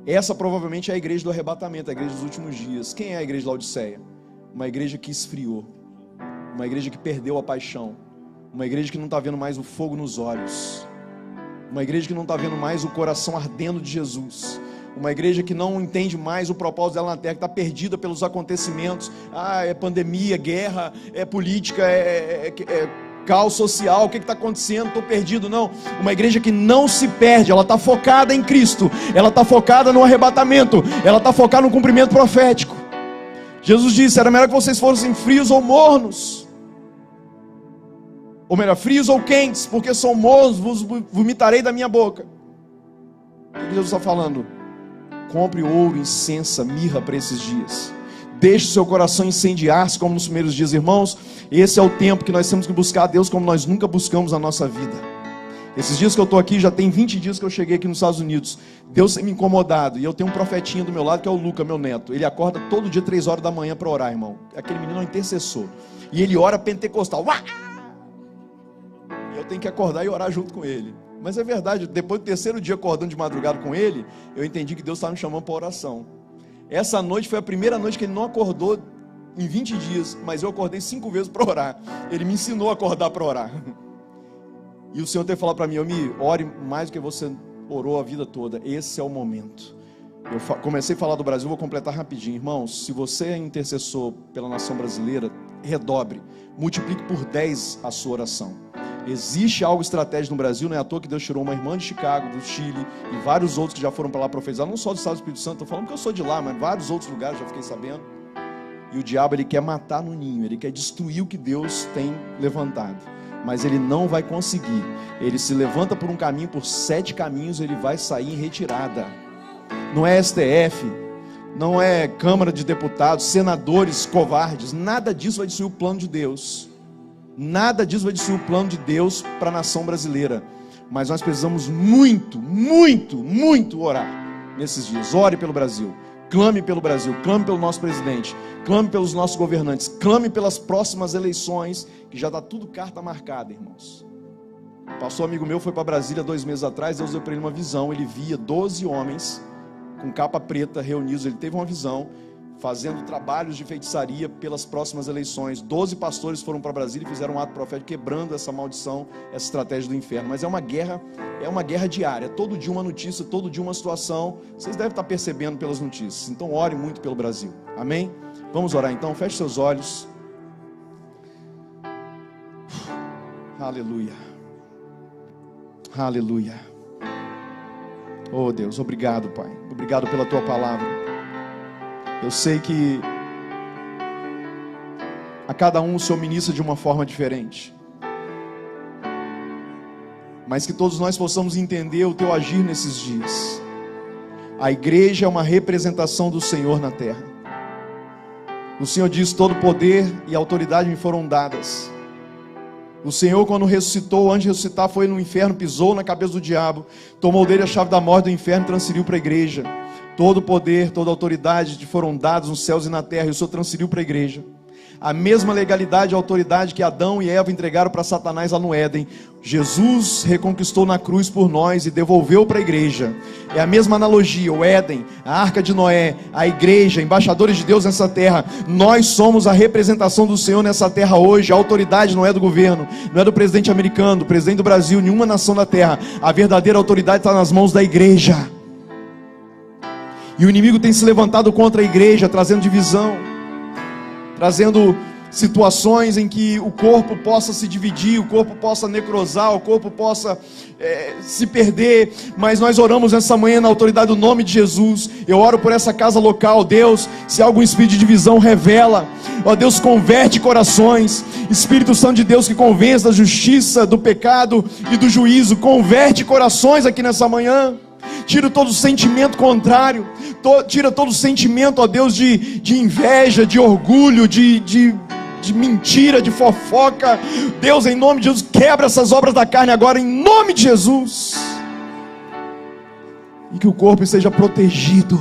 Essa provavelmente é a igreja do arrebatamento, a igreja dos últimos dias. Quem é a igreja de Laodiceia? Uma igreja que esfriou, uma igreja que perdeu a paixão, uma igreja que não está vendo mais o fogo nos olhos, uma igreja que não está vendo mais o coração ardendo de Jesus, uma igreja que não entende mais o propósito dela na terra, que está perdida pelos acontecimentos. É pandemia, guerra, é política, é caos social, o que está acontecendo? Estou perdido. Não, uma igreja que não se perde, ela está focada em Cristo, ela está focada no arrebatamento, ela está focada no cumprimento profético. Jesus disse: era melhor que vocês fossem frios ou mornos, ou melhor, frios ou quentes, porque são mornos, vos vomitarei da minha boca. O que Jesus está falando? Compre ouro, incenso, mirra para esses dias. Deixe o seu coração incendiar-se como nos primeiros dias, irmãos. Esse é o tempo que nós temos que buscar a Deus como nós nunca buscamos na nossa vida. Esses dias que eu estou aqui, já tem 20 dias que eu cheguei aqui nos Estados Unidos. Deus tem me incomodado. E eu tenho um profetinho do meu lado, que é o Luca, meu neto. Ele acorda todo dia 3 horas da manhã para orar, irmão. Aquele menino é um intercessor. E ele ora pentecostal. E eu tenho que acordar e orar junto com ele. Mas é verdade, depois do 3º dia acordando de madrugada com ele, eu entendi que Deus estava me chamando para oração. Essa noite foi a primeira noite que ele não acordou em 20 dias, mas eu acordei 5 vezes para orar. Ele me ensinou a acordar para orar. E o Senhor tem falado para mim: ore mais do que você orou a vida toda. Esse é o momento. Eu comecei a falar do Brasil, vou completar rapidinho. Irmãos, se você é intercessor pela nação brasileira, redobre, multiplique por 10 a sua oração. Existe algo estratégico no Brasil, não é à toa que Deus tirou uma irmã de Chicago, do Chile, e vários outros que já foram para lá profetizar, não só do Estado do Espírito Santo, estou falando porque eu sou de lá, mas vários outros lugares já fiquei sabendo. E o diabo, ele quer matar no ninho, ele quer destruir o que Deus tem levantado, mas ele não vai conseguir. Ele se levanta por um caminho, por 7 caminhos ele vai sair em retirada. Não é STF, não é Câmara de Deputados, senadores covardes, nada disso vai destruir o plano de Deus. Nada disso vai destruir o plano de Deus para a nação brasileira. Mas nós precisamos muito, muito, muito orar nesses dias. Ore pelo Brasil, clame pelo Brasil, clame pelo nosso presidente, clame pelos nossos governantes, clame pelas próximas eleições, que já está tudo carta marcada, irmãos. Pastor amigo meu foi para Brasília 2 meses atrás, Deus deu para ele uma visão. Ele via 12 homens com capa preta reunidos, ele teve uma visão, fazendo trabalhos de feitiçaria pelas próximas eleições. 12 pastores foram para Brasília e fizeram um ato profético quebrando essa maldição, essa estratégia do inferno. Mas é uma guerra diária, todo dia uma notícia, todo dia uma situação. Vocês devem estar percebendo pelas notícias. Então ore muito pelo Brasil, amém? Vamos orar então, feche seus olhos. Aleluia, aleluia. Oh Deus, obrigado Pai, obrigado pela Tua palavra. Eu sei que a cada um o Senhor ministra de uma forma diferente, mas que todos nós possamos entender o Teu agir nesses dias. A igreja é uma representação do Senhor na terra. O Senhor diz: todo poder e autoridade me foram dadas. O Senhor, quando ressuscitou, antes de ressuscitar, foi no inferno, pisou na cabeça do diabo, tomou dele a chave da morte do inferno e transferiu para a igreja. Todo poder, toda autoridade te foram dados nos céus e na terra, e o Senhor transferiu para a igreja. A mesma legalidade e autoridade que Adão e Eva entregaram para Satanás lá no Éden, Jesus reconquistou na cruz por nós e devolveu para a igreja. É a mesma analogia, o Éden, a arca de Noé, a igreja, embaixadores de Deus nessa terra. Nós somos a representação do Senhor nessa terra hoje. A autoridade não é do governo, não é do presidente americano, do presidente do Brasil, nenhuma nação da terra. A verdadeira autoridade está nas mãos da igreja. E o inimigo tem se levantado contra a igreja, trazendo divisão, trazendo situações em que o corpo possa se dividir, o corpo possa necrosar, o corpo possa se perder. Mas nós oramos essa manhã na autoridade do nome de Jesus. Eu oro por essa casa local. Deus, se há algum espírito de divisão, revela. Ó Deus, converte corações. Espírito Santo de Deus, que convence da justiça, do pecado e do juízo, converte corações aqui nessa manhã. Tira todo sentimento contrário, tira todo sentimento, ó Deus, de inveja, de orgulho, de mentira, de fofoca. Deus, em nome de Jesus, quebra essas obras da carne agora, em nome de Jesus. e que o corpo esteja protegido,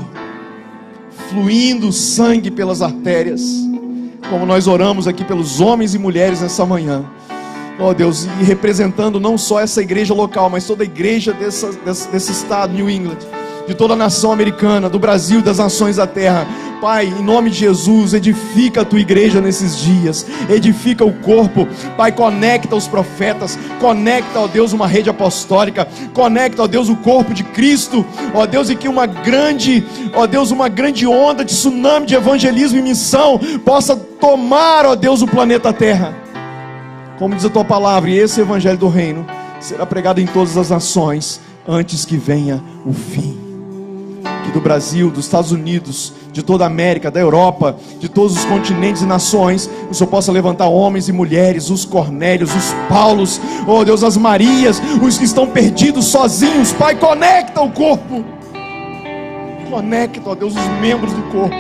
fluindo sangue pelas artérias, como nós oramos aqui pelos homens e mulheres nessa manhã, ó Deus, e representando não só essa igreja local, mas toda a igreja desse estado, New England, de toda a nação americana, do Brasil, das nações da terra. Pai, em nome de Jesus, edifica a tua igreja nesses dias, edifica o corpo, Pai, conecta os profetas, conecta, ó Deus, uma rede apostólica, conecta, ó Deus, o corpo de Cristo, ó Deus, e que uma grande onda de tsunami de evangelismo e missão possa tomar, ó Deus, o planeta Terra, como diz a tua palavra, e esse evangelho do reino será pregado em todas as nações, antes que venha o fim. Que do Brasil, dos Estados Unidos, de toda a América, da Europa, de todos os continentes e nações, o Senhor possa levantar homens e mulheres, os Cornélios, os Paulos, oh Deus, as Marias, os que estão perdidos sozinhos. Pai, conecta o corpo, conecta, ó Deus, os membros do corpo,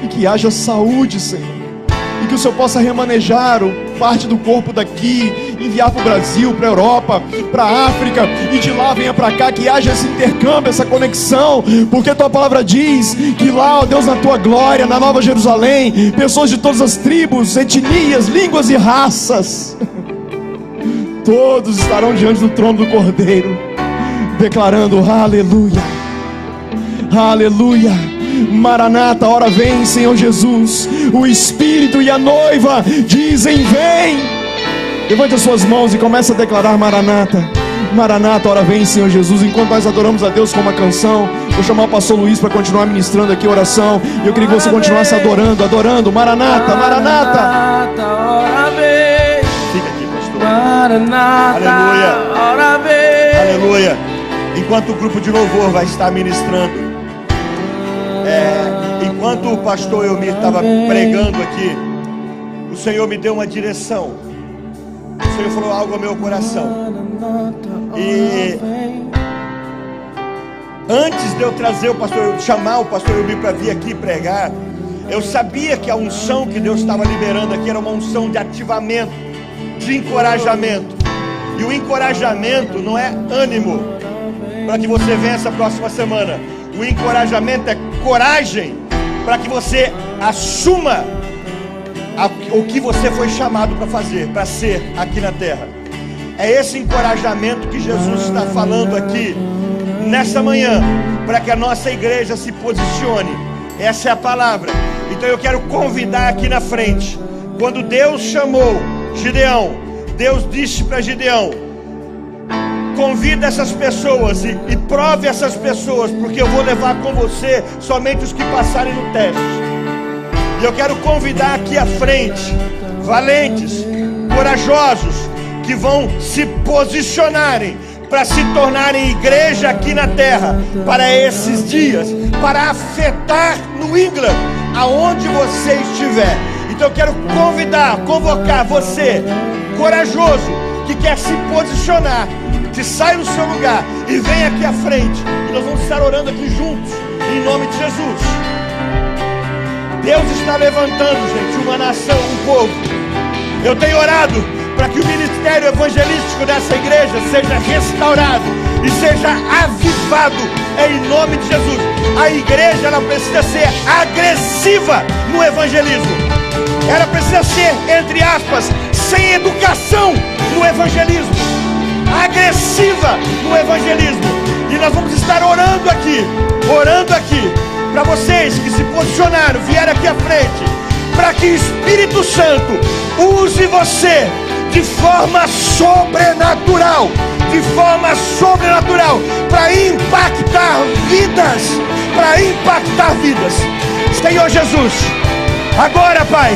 e que haja saúde, Senhor, e que o Senhor possa remanejar parte do corpo daqui, enviar para o Brasil, para a Europa, para a África, e de lá venha para cá, que haja esse intercâmbio, essa conexão, porque a tua palavra diz que lá, ó Deus, na tua glória, na Nova Jerusalém, pessoas de todas as tribos, etnias, línguas e raças, todos estarão diante do trono do Cordeiro, declarando aleluia, aleluia. Maranata, ora vem, Senhor Jesus. O Espírito e a noiva dizem vem. Levante as suas mãos e comece a declarar Maranata, Maranata, ora vem, Senhor Jesus. Enquanto nós adoramos a Deus com uma canção, vou chamar o pastor Luiz para continuar ministrando aqui a oração. E eu queria que você continuasse adorando, Maranata, Maranata. Ora vem. Fica aqui, pastor. Maranata, Aleluia. ora vem. Aleluia. Enquanto o grupo de louvor vai estar ministrando, enquanto o pastor Elmir estava pregando aqui, o Senhor me deu uma direção. O Senhor falou algo ao meu coração. E antes de eu chamar o pastor Elmir para vir aqui pregar, eu sabia que a unção que Deus estava liberando aqui era uma unção de ativamento, de encorajamento. E o encorajamento não é ânimo para que você venha essa próxima semana. O encorajamento é coragem para que você assuma o que você foi chamado para fazer, para ser aqui na terra. É esse encorajamento que Jesus está falando aqui nessa manhã, para que a nossa igreja se posicione. Essa é a palavra. Então eu quero convidar aqui na frente. Quando Deus chamou Gideão, Deus disse para Gideão: convida essas pessoas e prove essas pessoas, porque eu vou levar com você somente os que passarem no teste. E eu quero convidar aqui à frente valentes, corajosos, que vão se posicionarem para se tornarem igreja aqui na terra, para esses dias, para afetar New England, aonde você estiver. Então eu quero convocar você, corajoso, que quer se posicionar, que sai do seu lugar e vem aqui à frente, e nós vamos estar orando aqui juntos, em nome de Jesus. Deus está levantando, gente, uma nação, um povo. Eu tenho orado para que o ministério evangelístico dessa igreja seja restaurado e seja avivado, em nome de Jesus. A igreja, ela precisa ser agressiva no evangelismo. Ela precisa ser, entre aspas, sem educação no evangelismo, agressiva no evangelismo. E nós vamos estar orando aqui para vocês que se posicionaram, vieram aqui à frente, para que o Espírito Santo use você de forma sobrenatural, para impactar vidas, Senhor Jesus. Agora, Pai,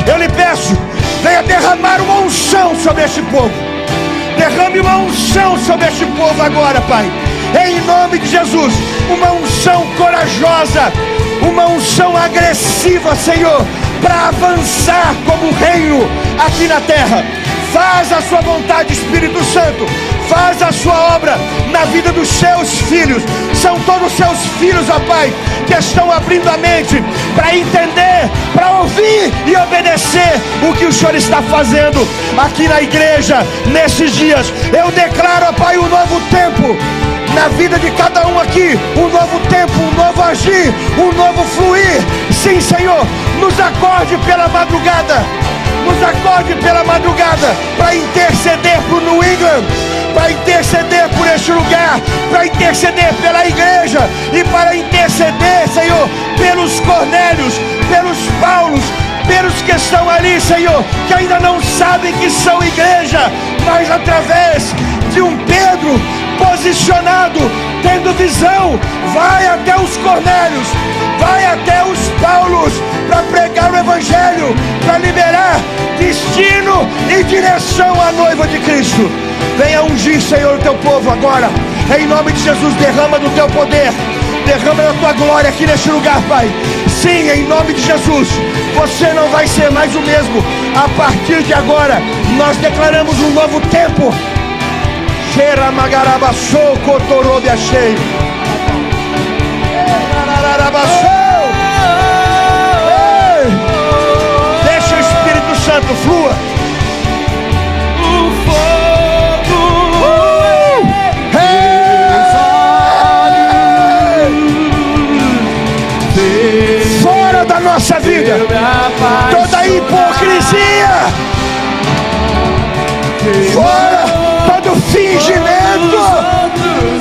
eu lhe peço, venha derramar uma unção sobre este povo. Derrame uma unção sobre este povo agora, Pai, em nome de Jesus. Uma unção corajosa, uma unção agressiva, Senhor, para avançar como reino aqui na terra. Faz a sua vontade, Espírito Santo. Faz a sua obra na vida dos seus filhos. São todos seus filhos, ó Pai, que estão abrindo a mente para entender, para ouvir e obedecer o que o Senhor está fazendo aqui na igreja nesses dias. Eu declaro, ó Pai, um novo tempo na vida de cada um aqui, um novo tempo, um novo agir, um novo fluir. Sim, Senhor, nos acorde pela madrugada. Nos acorde pela madrugada para interceder por New England, para interceder por este lugar, para interceder pela igreja e para interceder, Senhor, pelos Cornélios, pelos Paulos, pelos que estão ali, Senhor, que ainda não sabem que são igreja, mas através de um Pedro posicionado, tendo visão, vai até os Cornélios, vai até os Paulos, para pregar o Evangelho, para liberar destino e direção à noiva de Cristo. Venha ungir, Senhor, o teu povo agora, em nome de Jesus. Derrama do teu poder, derrama da tua glória aqui neste lugar, Pai. Sim, em nome de Jesus, você não vai ser mais o mesmo. A partir de agora, nós declaramos um novo tempo. Cheira magarabassou, cotorobe achei. Deixa o Espírito Santo flua. O fogo fora da nossa vida toda hipocrisia, fora todo fingimento.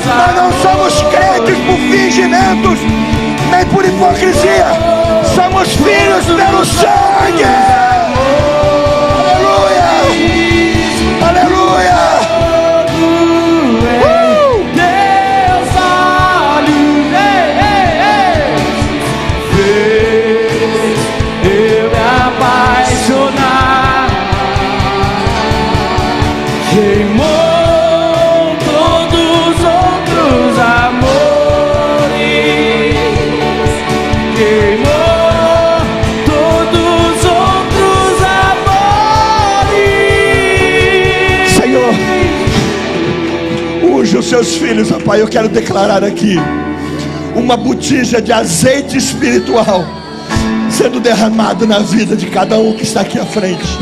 Nós não somos crentes por fingimentos, nem por hipocrisia. Somos filhos pelo sangue. Aleluia, aleluia. Deus olhos fez eu me apaixonar, queimou todos os outros amores, queimou todos os outros amores. Senhor, unge os seus filhos, ó Pai. Eu quero declarar aqui uma botija de azeite espiritual sendo derramado na vida de cada um que está aqui à frente.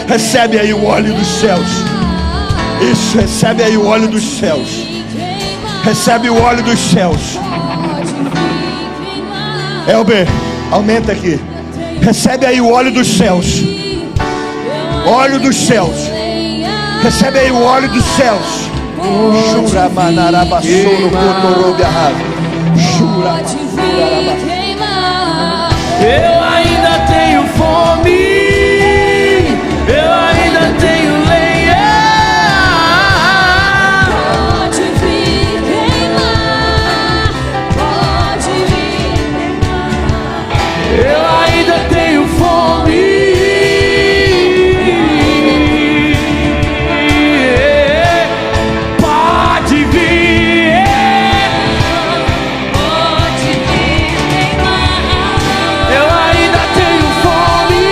Recebe aí o óleo dos céus. Isso, recebe aí o óleo dos céus. Recebe o óleo dos céus. Elber, aumenta aqui. Recebe aí o óleo dos céus. Óleo dos céus. Recebe aí o óleo dos céus. Jura manarabassoro cotorobe arrasa. Jura. Eu ainda tenho fome, eu ainda tenho lenha. Pode vir queimar, pode vir queimar. Eu ainda tenho fome. Pode vir. Pode vir queimar. Eu ainda tenho fome.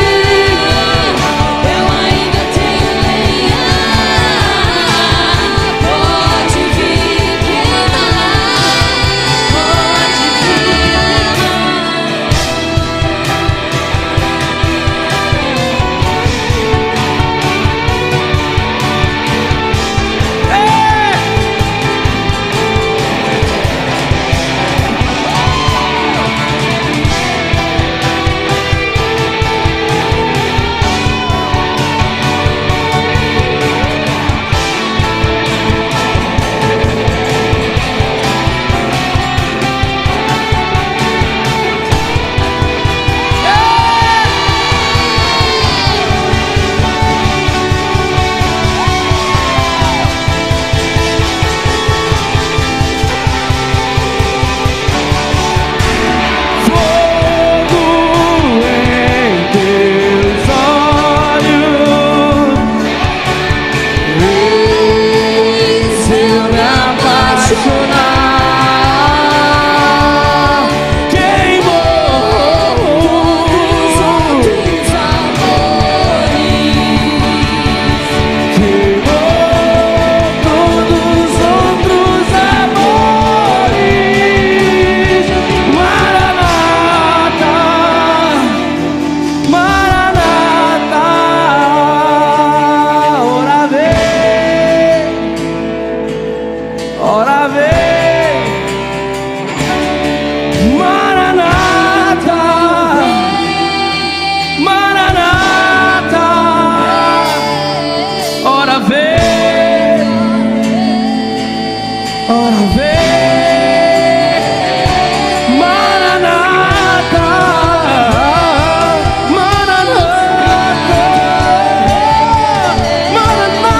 ora vem, Maranata, Maranata, Maranata,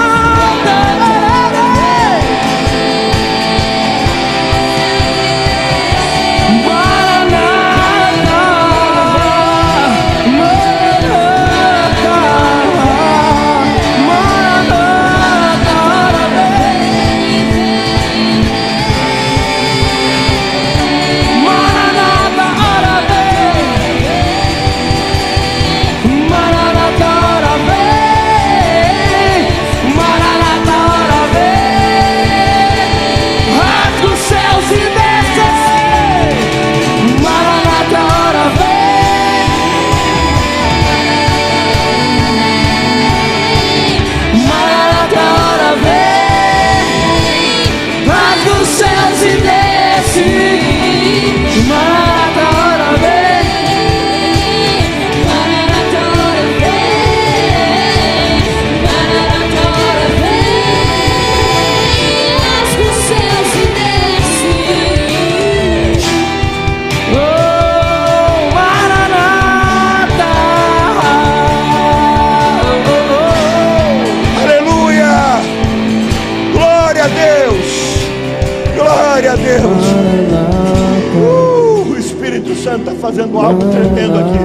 O Espírito Santo está fazendo algo tremendo aqui,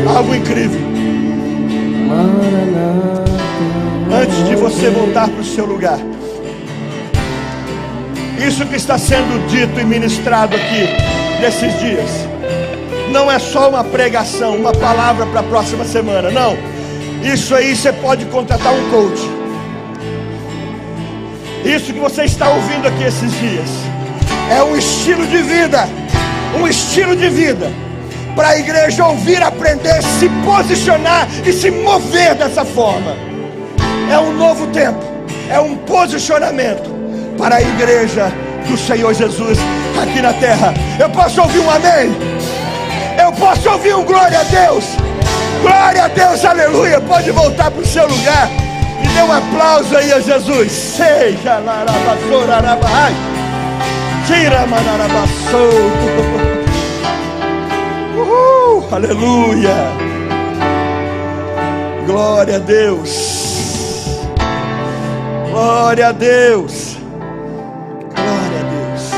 algo incrível. Antes de você voltar para o seu lugar, isso que está sendo dito e ministrado aqui nesses dias não é só uma pregação, uma palavra para a próxima semana, não. Isso aí você pode contratar um coach. Isso que você está ouvindo aqui esses dias é um estilo de vida, para a igreja ouvir, aprender, se posicionar e se mover dessa forma. É um novo tempo, é um posicionamento para a igreja do Senhor Jesus aqui na terra. Eu posso ouvir um amém? Eu posso ouvir um glória a Deus? Glória a Deus, aleluia. Pode voltar para o seu lugar e dê um aplauso aí a Jesus. Seja larabassorarabahai. Tira manarabassou. Aleluia. Glória a Deus. Glória a Deus. Glória a Deus.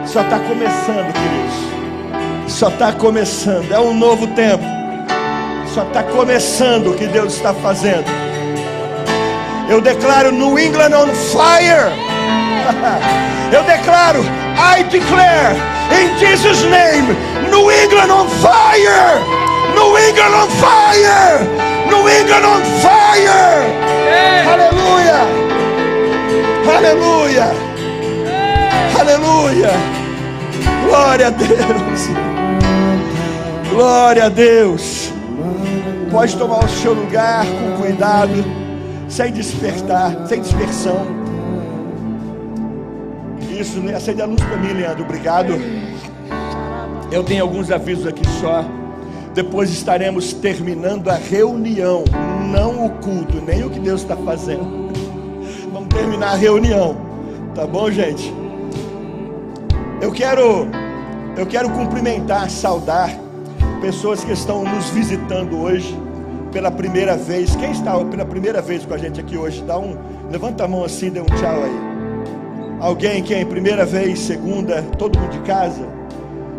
Só está começando, queridos. Só está começando. É um novo tempo. Só está começando o que Deus está fazendo. Eu declaro New England on fire. Eu declaro, I declare, in Jesus' name, New England on fire! New England on fire! New England on fire! Aleluia! Aleluia! Aleluia! Glória a Deus! Glória a Deus! Pode tomar o seu lugar com cuidado, sem dispersão. Isso, acende a luz para mim, Leandro, obrigado. Eu tenho alguns avisos aqui só. Depois estaremos terminando a reunião, não o culto, nem o que Deus está fazendo. Vamos terminar a reunião, tá bom, gente? Eu quero cumprimentar, saudar pessoas que estão nos visitando hoje pela primeira vez. Quem está pela primeira vez com a gente aqui hoje? Levanta a mão assim, dê um tchau aí. Alguém que é primeira vez, segunda, todo mundo de casa?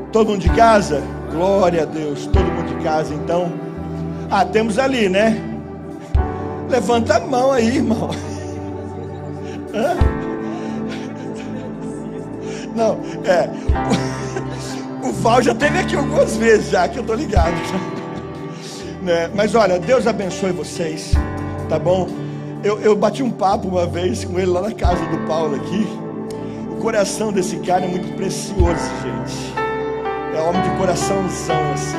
Todo mundo de casa? Glória a Deus, todo mundo de casa, então. Temos ali, né? Levanta a mão aí, irmão. Hã? Não, o Val já esteve aqui algumas vezes já, que eu tô ligado. Né? Mas olha, Deus abençoe vocês, tá bom? Eu bati um papo uma vez com ele lá na casa do Paulo aqui. O coração desse cara é muito precioso, gente. É homem de coraçãozão assim.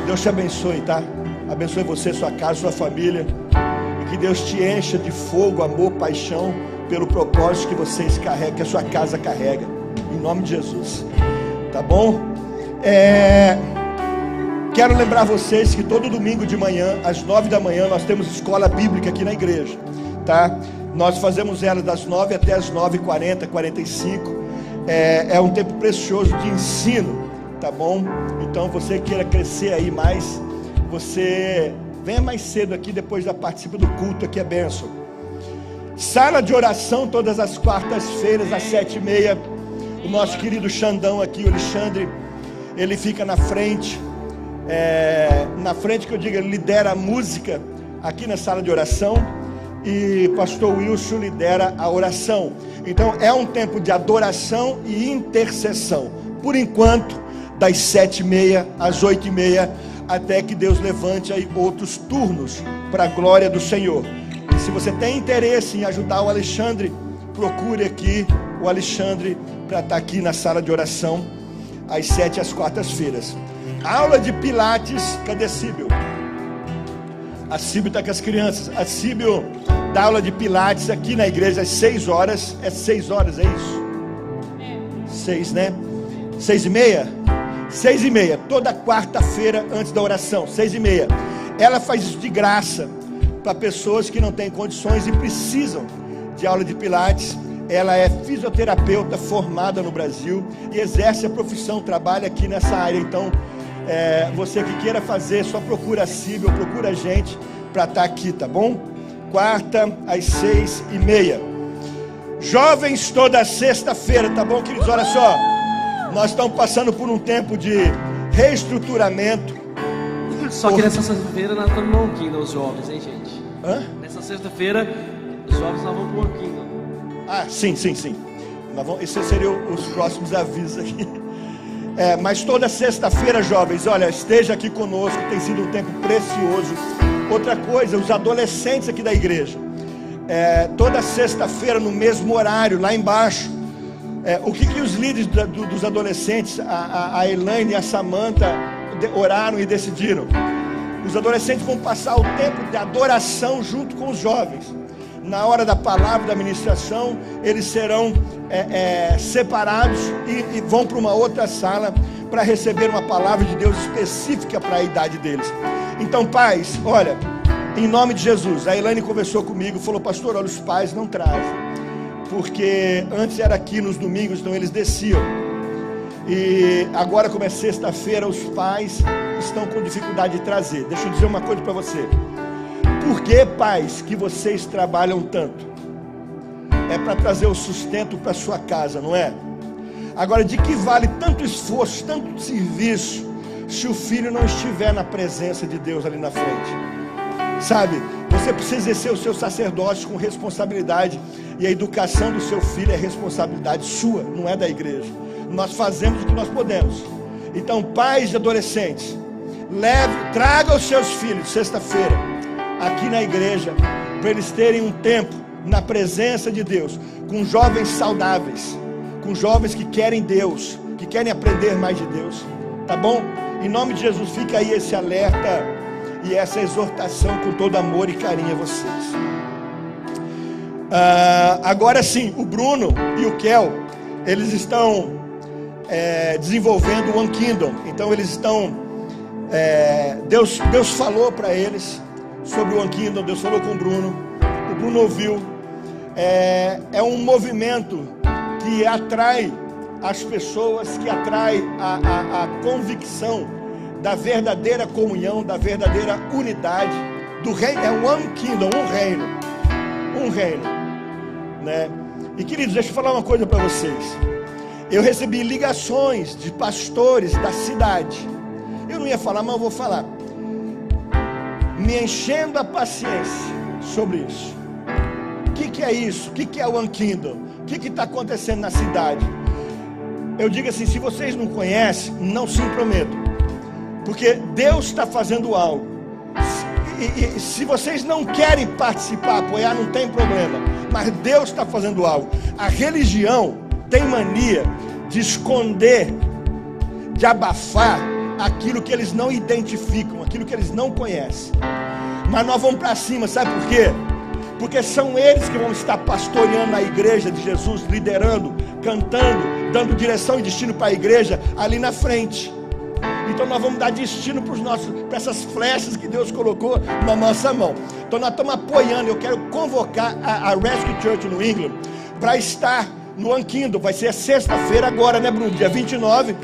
Deus te abençoe, tá? Abençoe você, sua casa, sua família. E que Deus te encha de fogo, amor, paixão pelo propósito que vocês carregam, que a sua casa carrega. Em nome de Jesus. Tá bom? Quero lembrar vocês que todo domingo de manhã, às 9 da manhã, nós temos escola bíblica aqui na igreja, tá? Nós fazemos ela das 9 até as 9h40, 45. É um tempo precioso de ensino, tá bom? Então você queira crescer aí mais, você venha mais cedo aqui, depois já participa do culto aqui, é bênção. Sala de oração todas as quartas-feiras às 7h30. O nosso querido Xandão aqui, o Alexandre, ele fica na frente. Na frente que eu digo, ele lidera a música aqui na sala de oração. E pastor Wilson lidera a oração. Então é um tempo de adoração e intercessão. Por enquanto, das 7h30 às 8h30, até que Deus levante aí outros turnos para a glória do Senhor. E se você tem interesse em ajudar o Alexandre, procure aqui o Alexandre para estar aqui na sala de oração às 7 às quartas-feiras. Aula de Pilates, cadê a Síbio? A Síbio está com as crianças. A Síbio dá aula de Pilates aqui na igreja às 6 horas. É 6 horas, é isso? 6, né? 6h30? 6h30, toda quarta-feira antes da oração, 6h30. Ela faz isso de graça para pessoas que não têm condições e precisam de aula de Pilates. Ela é fisioterapeuta formada no Brasil e exerce a profissão, trabalha aqui nessa área. Então, você que queira fazer, só procura a Síbio, procura a gente para estar aqui, tá bom? Quarta às 6h30. Jovens toda sexta-feira, tá bom, queridos? Olha só, nós estamos passando por um tempo de reestruturamento. Só que nessa sexta-feira nós estamos no Kingdom, os jovens, hein, gente? Hã? Nessa sexta-feira, os jovens nós vamos pro Kingdom. Ah, sim. Esses seriam os próximos avisos aqui. Mas toda sexta-feira, jovens, olha, esteja aqui conosco, tem sido um tempo precioso. Outra coisa, os adolescentes aqui da igreja, toda sexta-feira no mesmo horário, lá embaixo, o que os líderes dos adolescentes, a Elaine e a Samantha, oraram e decidiram? Os adolescentes vão passar o tempo de adoração junto com os jovens. Na hora da palavra, da ministração, eles serão separados e vão para uma outra sala para receber uma palavra de Deus específica para a idade deles. Então, pais, olha, em nome de Jesus, a Elaine conversou comigo, falou: pastor, olha, os pais não trazem, porque antes era aqui nos domingos, então eles desciam, e agora como é sexta-feira, os pais estão com dificuldade de trazer. Deixa eu dizer uma coisa para você. Por que, pais, que vocês trabalham tanto? É para trazer o sustento para sua casa, não é? Agora, de que vale tanto esforço, tanto serviço, se o filho não estiver na presença de Deus ali na frente? Sabe, você precisa exercer o seu sacerdócio com responsabilidade, e a educação do seu filho é responsabilidade sua, não é da igreja. Nós fazemos o que nós podemos. Então, pais de adolescentes, traga os seus filhos sexta-feira aqui na igreja, para eles terem um tempo na presença de Deus, com jovens saudáveis, com jovens que querem Deus, que querem aprender mais de Deus, tá bom? Em nome de Jesus, fica aí esse alerta e essa exortação com todo amor e carinho a vocês. Agora sim, o Bruno e o Kel, eles estão desenvolvendo o One Kingdom. Então eles estão, Deus falou para eles sobre o One Kingdom, Deus falou com o Bruno ouviu. É um movimento que atrai as pessoas, que atrai a convicção da verdadeira comunhão, da verdadeira unidade do reino. É One Kingdom, um reino, né? E queridos, deixa eu falar uma coisa para vocês. Eu recebi ligações de pastores da cidade. Eu não ia falar, mas eu vou falar, me enchendo a paciência sobre isso. O que é isso? O que é o One Kingdom? O que está acontecendo na cidade? Eu digo assim, se vocês não conhecem, não se intrometam, porque Deus está fazendo algo. E se vocês não querem participar, apoiar, não tem problema, mas Deus está fazendo algo. A religião tem mania de esconder, de abafar aquilo que eles não identificam, aquilo que eles não conhecem. Mas nós vamos para cima, sabe por quê? Porque são eles que vão estar pastoreando a igreja de Jesus, liderando, cantando, dando direção e destino para a igreja ali na frente. Então nós vamos dar destino para essas flechas que Deus colocou na nossa mão. Então nós estamos apoiando. Eu quero convocar a Rescue Church no England para estar no Anquindo. Vai ser sexta-feira agora, né, Bruno? Dia 29.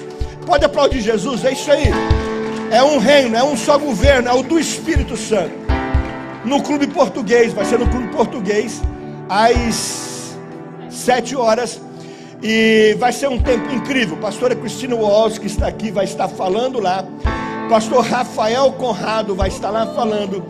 Pode aplaudir Jesus, é isso aí. É um reino, é um só governo, é o do Espírito Santo. No Clube Português, vai ser no Clube Português, às 7 horas. E vai ser um tempo incrível. Pastora Cristina Walsh, que está aqui, vai estar falando lá. Pastor Rafael Conrado vai estar lá falando.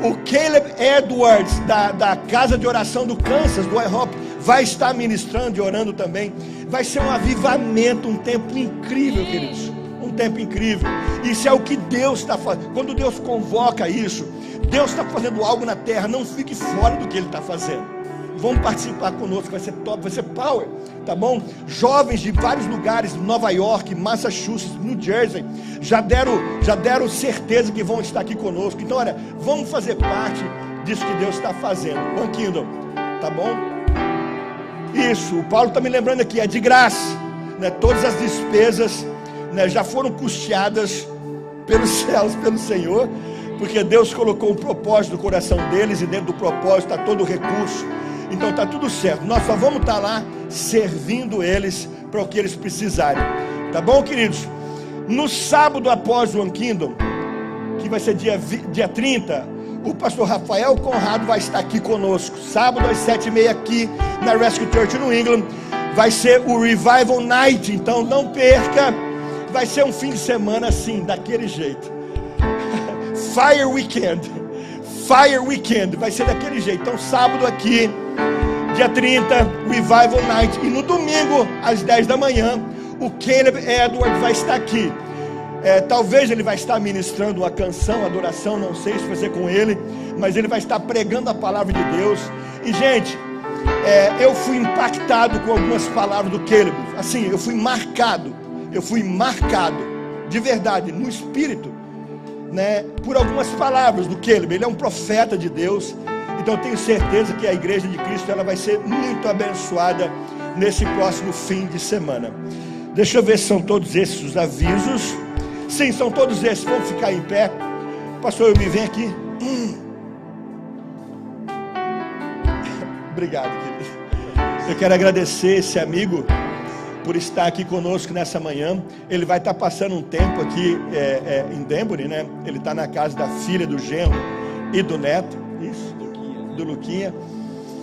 O Caleb Edwards, da Casa de Oração do Kansas, do IHOP, vai estar ministrando e orando também. Vai ser um avivamento, um tempo incrível, queridos. Um tempo incrível. Isso é o que Deus está fazendo. Quando Deus convoca isso, Deus está fazendo algo na terra. Não fique fora do que Ele está fazendo. Vamos participar conosco, vai ser top, vai ser power, tá bom? Jovens de vários lugares, Nova York, Massachusetts, New Jersey, já deram certeza que vão estar aqui conosco. Então, olha, vamos fazer parte disso que Deus está fazendo. One Kingdom, tá bom? Isso, o Paulo está me lembrando aqui, é de graça, né? Todas as despesas, né, já foram custeadas pelos céus, pelo Senhor, porque Deus colocou um propósito no coração deles, e dentro do propósito está todo o recurso. Então está tudo certo. Nós só vamos estar lá servindo eles para o que eles precisarem. Tá bom, queridos? No sábado após o One Kingdom, que vai ser dia 30, o pastor Rafael Conrado vai estar aqui conosco. Sábado às 7h30 aqui na Rescue Church no England. Vai ser o Revival Night. Então não perca. Vai ser um fim de semana assim, daquele jeito. Fire Weekend. Fire Weekend. Vai ser daquele jeito. Então sábado aqui, dia 30, Revival Night. E no domingo, às 10 da manhã, o Caleb Edwards vai estar aqui. Talvez ele vai estar ministrando uma canção, adoração, não sei se vai ser com ele, mas ele vai estar pregando a palavra de Deus. E gente, eu fui impactado com algumas palavras do Caleb. Assim, eu fui marcado, de verdade, no espírito, né, por algumas palavras do Caleb. Ele é um profeta de Deus. Então eu tenho certeza que a igreja de Cristo, ela vai ser muito abençoada nesse próximo fim de semana. Deixa eu ver se são todos esses os avisos. Sim, são todos esses. Vamos ficar em pé. Pastor, eu me venho aqui. Obrigado, querido. Eu quero agradecer esse amigo por estar aqui conosco nessa manhã. Ele vai estar passando um tempo aqui em Danbury, né? Ele está na casa da filha, do genro e do neto. Isso, do Luquinha,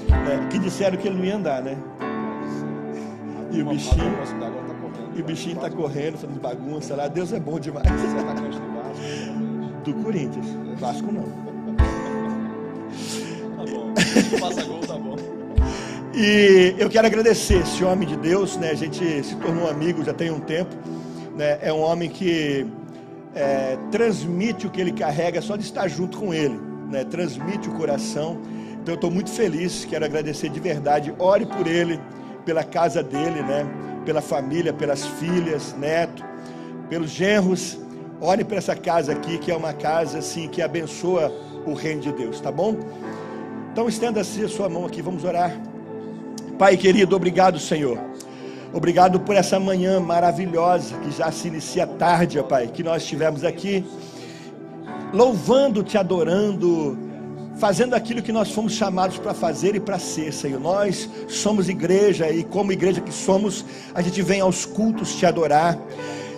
né? Que disseram que ele não ia andar, né? E o bichinho está correndo, fazendo bagunça lá. Deus é bom demais. Do Corinthians. Vasco não. Tá bom. Passa gol, tá bom. E eu quero agradecer esse homem de Deus, né? A gente se tornou amigo já tem um tempo, né? É um homem que transmite o que ele carrega só de estar junto com ele, né? Transmite o coração. Então eu estou muito feliz, quero agradecer de verdade. Ore por ele, pela casa dele, né? Pela família, pelas filhas, neto, pelos genros. Ore para essa casa aqui, que é uma casa assim que abençoa o reino de Deus, tá bom? Então estenda assim a sua mão aqui, vamos orar. Pai querido, obrigado, Senhor. Obrigado por essa manhã maravilhosa que já se inicia tarde, ó Pai, que nós estivemos aqui louvando, te adorando, fazendo aquilo que nós fomos chamados para fazer e para ser, Senhor. Nós somos igreja, e como igreja que somos, a gente vem aos cultos te adorar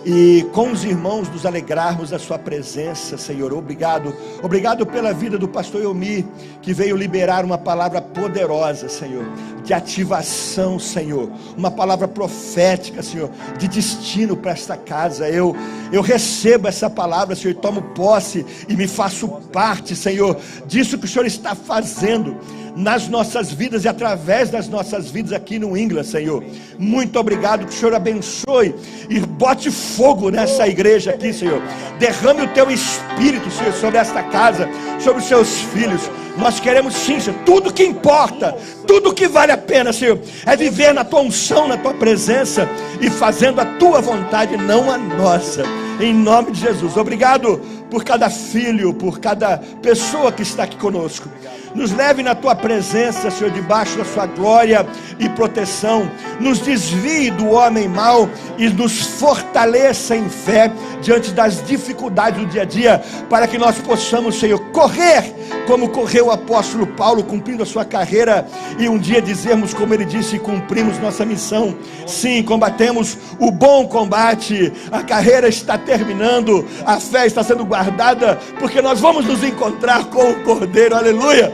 e com os irmãos nos alegrarmos da sua presença, Senhor. Obrigado pela vida do pastor Elmi, que veio liberar uma palavra poderosa, Senhor, de ativação, Senhor, uma palavra profética, Senhor, de destino para esta casa. Eu recebo essa palavra, Senhor, e tomo posse e me faço parte, Senhor, disso que o Senhor está fazendo nas nossas vidas e através das nossas vidas aqui no England, Senhor. Muito obrigado, que o Senhor abençoe e bote fogo nessa igreja aqui, Senhor. Derrame o teu espírito, Senhor, sobre esta casa, sobre os seus filhos. Nós queremos sim, Senhor, tudo que importa, tudo que vale a pena, Senhor, é viver na tua unção, na tua presença e fazendo a tua vontade, não a nossa. Em nome de Jesus. Obrigado por cada filho, por cada pessoa que está aqui conosco. Nos leve na tua presença, Senhor, debaixo da sua glória e proteção. Nos desvie do homem mau e nos fortaleça em fé diante das dificuldades do dia a dia, para que nós possamos, Senhor, correr como correu o apóstolo Paulo, cumprindo a sua carreira, e um dia dizermos como ele disse: cumprimos nossa missão. Sim, combatemos o bom combate, a carreira está terminando, a fé está sendo guardada, porque nós vamos nos encontrar com o Cordeiro. Aleluia!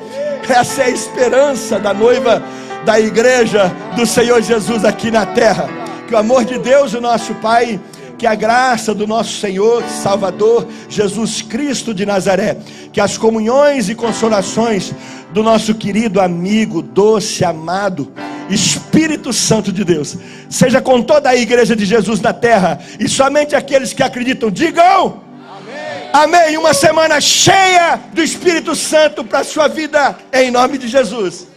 Essa é a esperança da noiva da igreja do Senhor Jesus aqui na terra. Que o amor de Deus, o nosso Pai, que a graça do nosso Senhor, Salvador, Jesus Cristo de Nazaré, que as comunhões e consolações do nosso querido amigo, doce, amado Espírito Santo de Deus, seja com toda a igreja de Jesus na terra, e somente aqueles que acreditam, digam amém. Amém. Uma semana cheia do Espírito Santo para a sua vida, em nome de Jesus.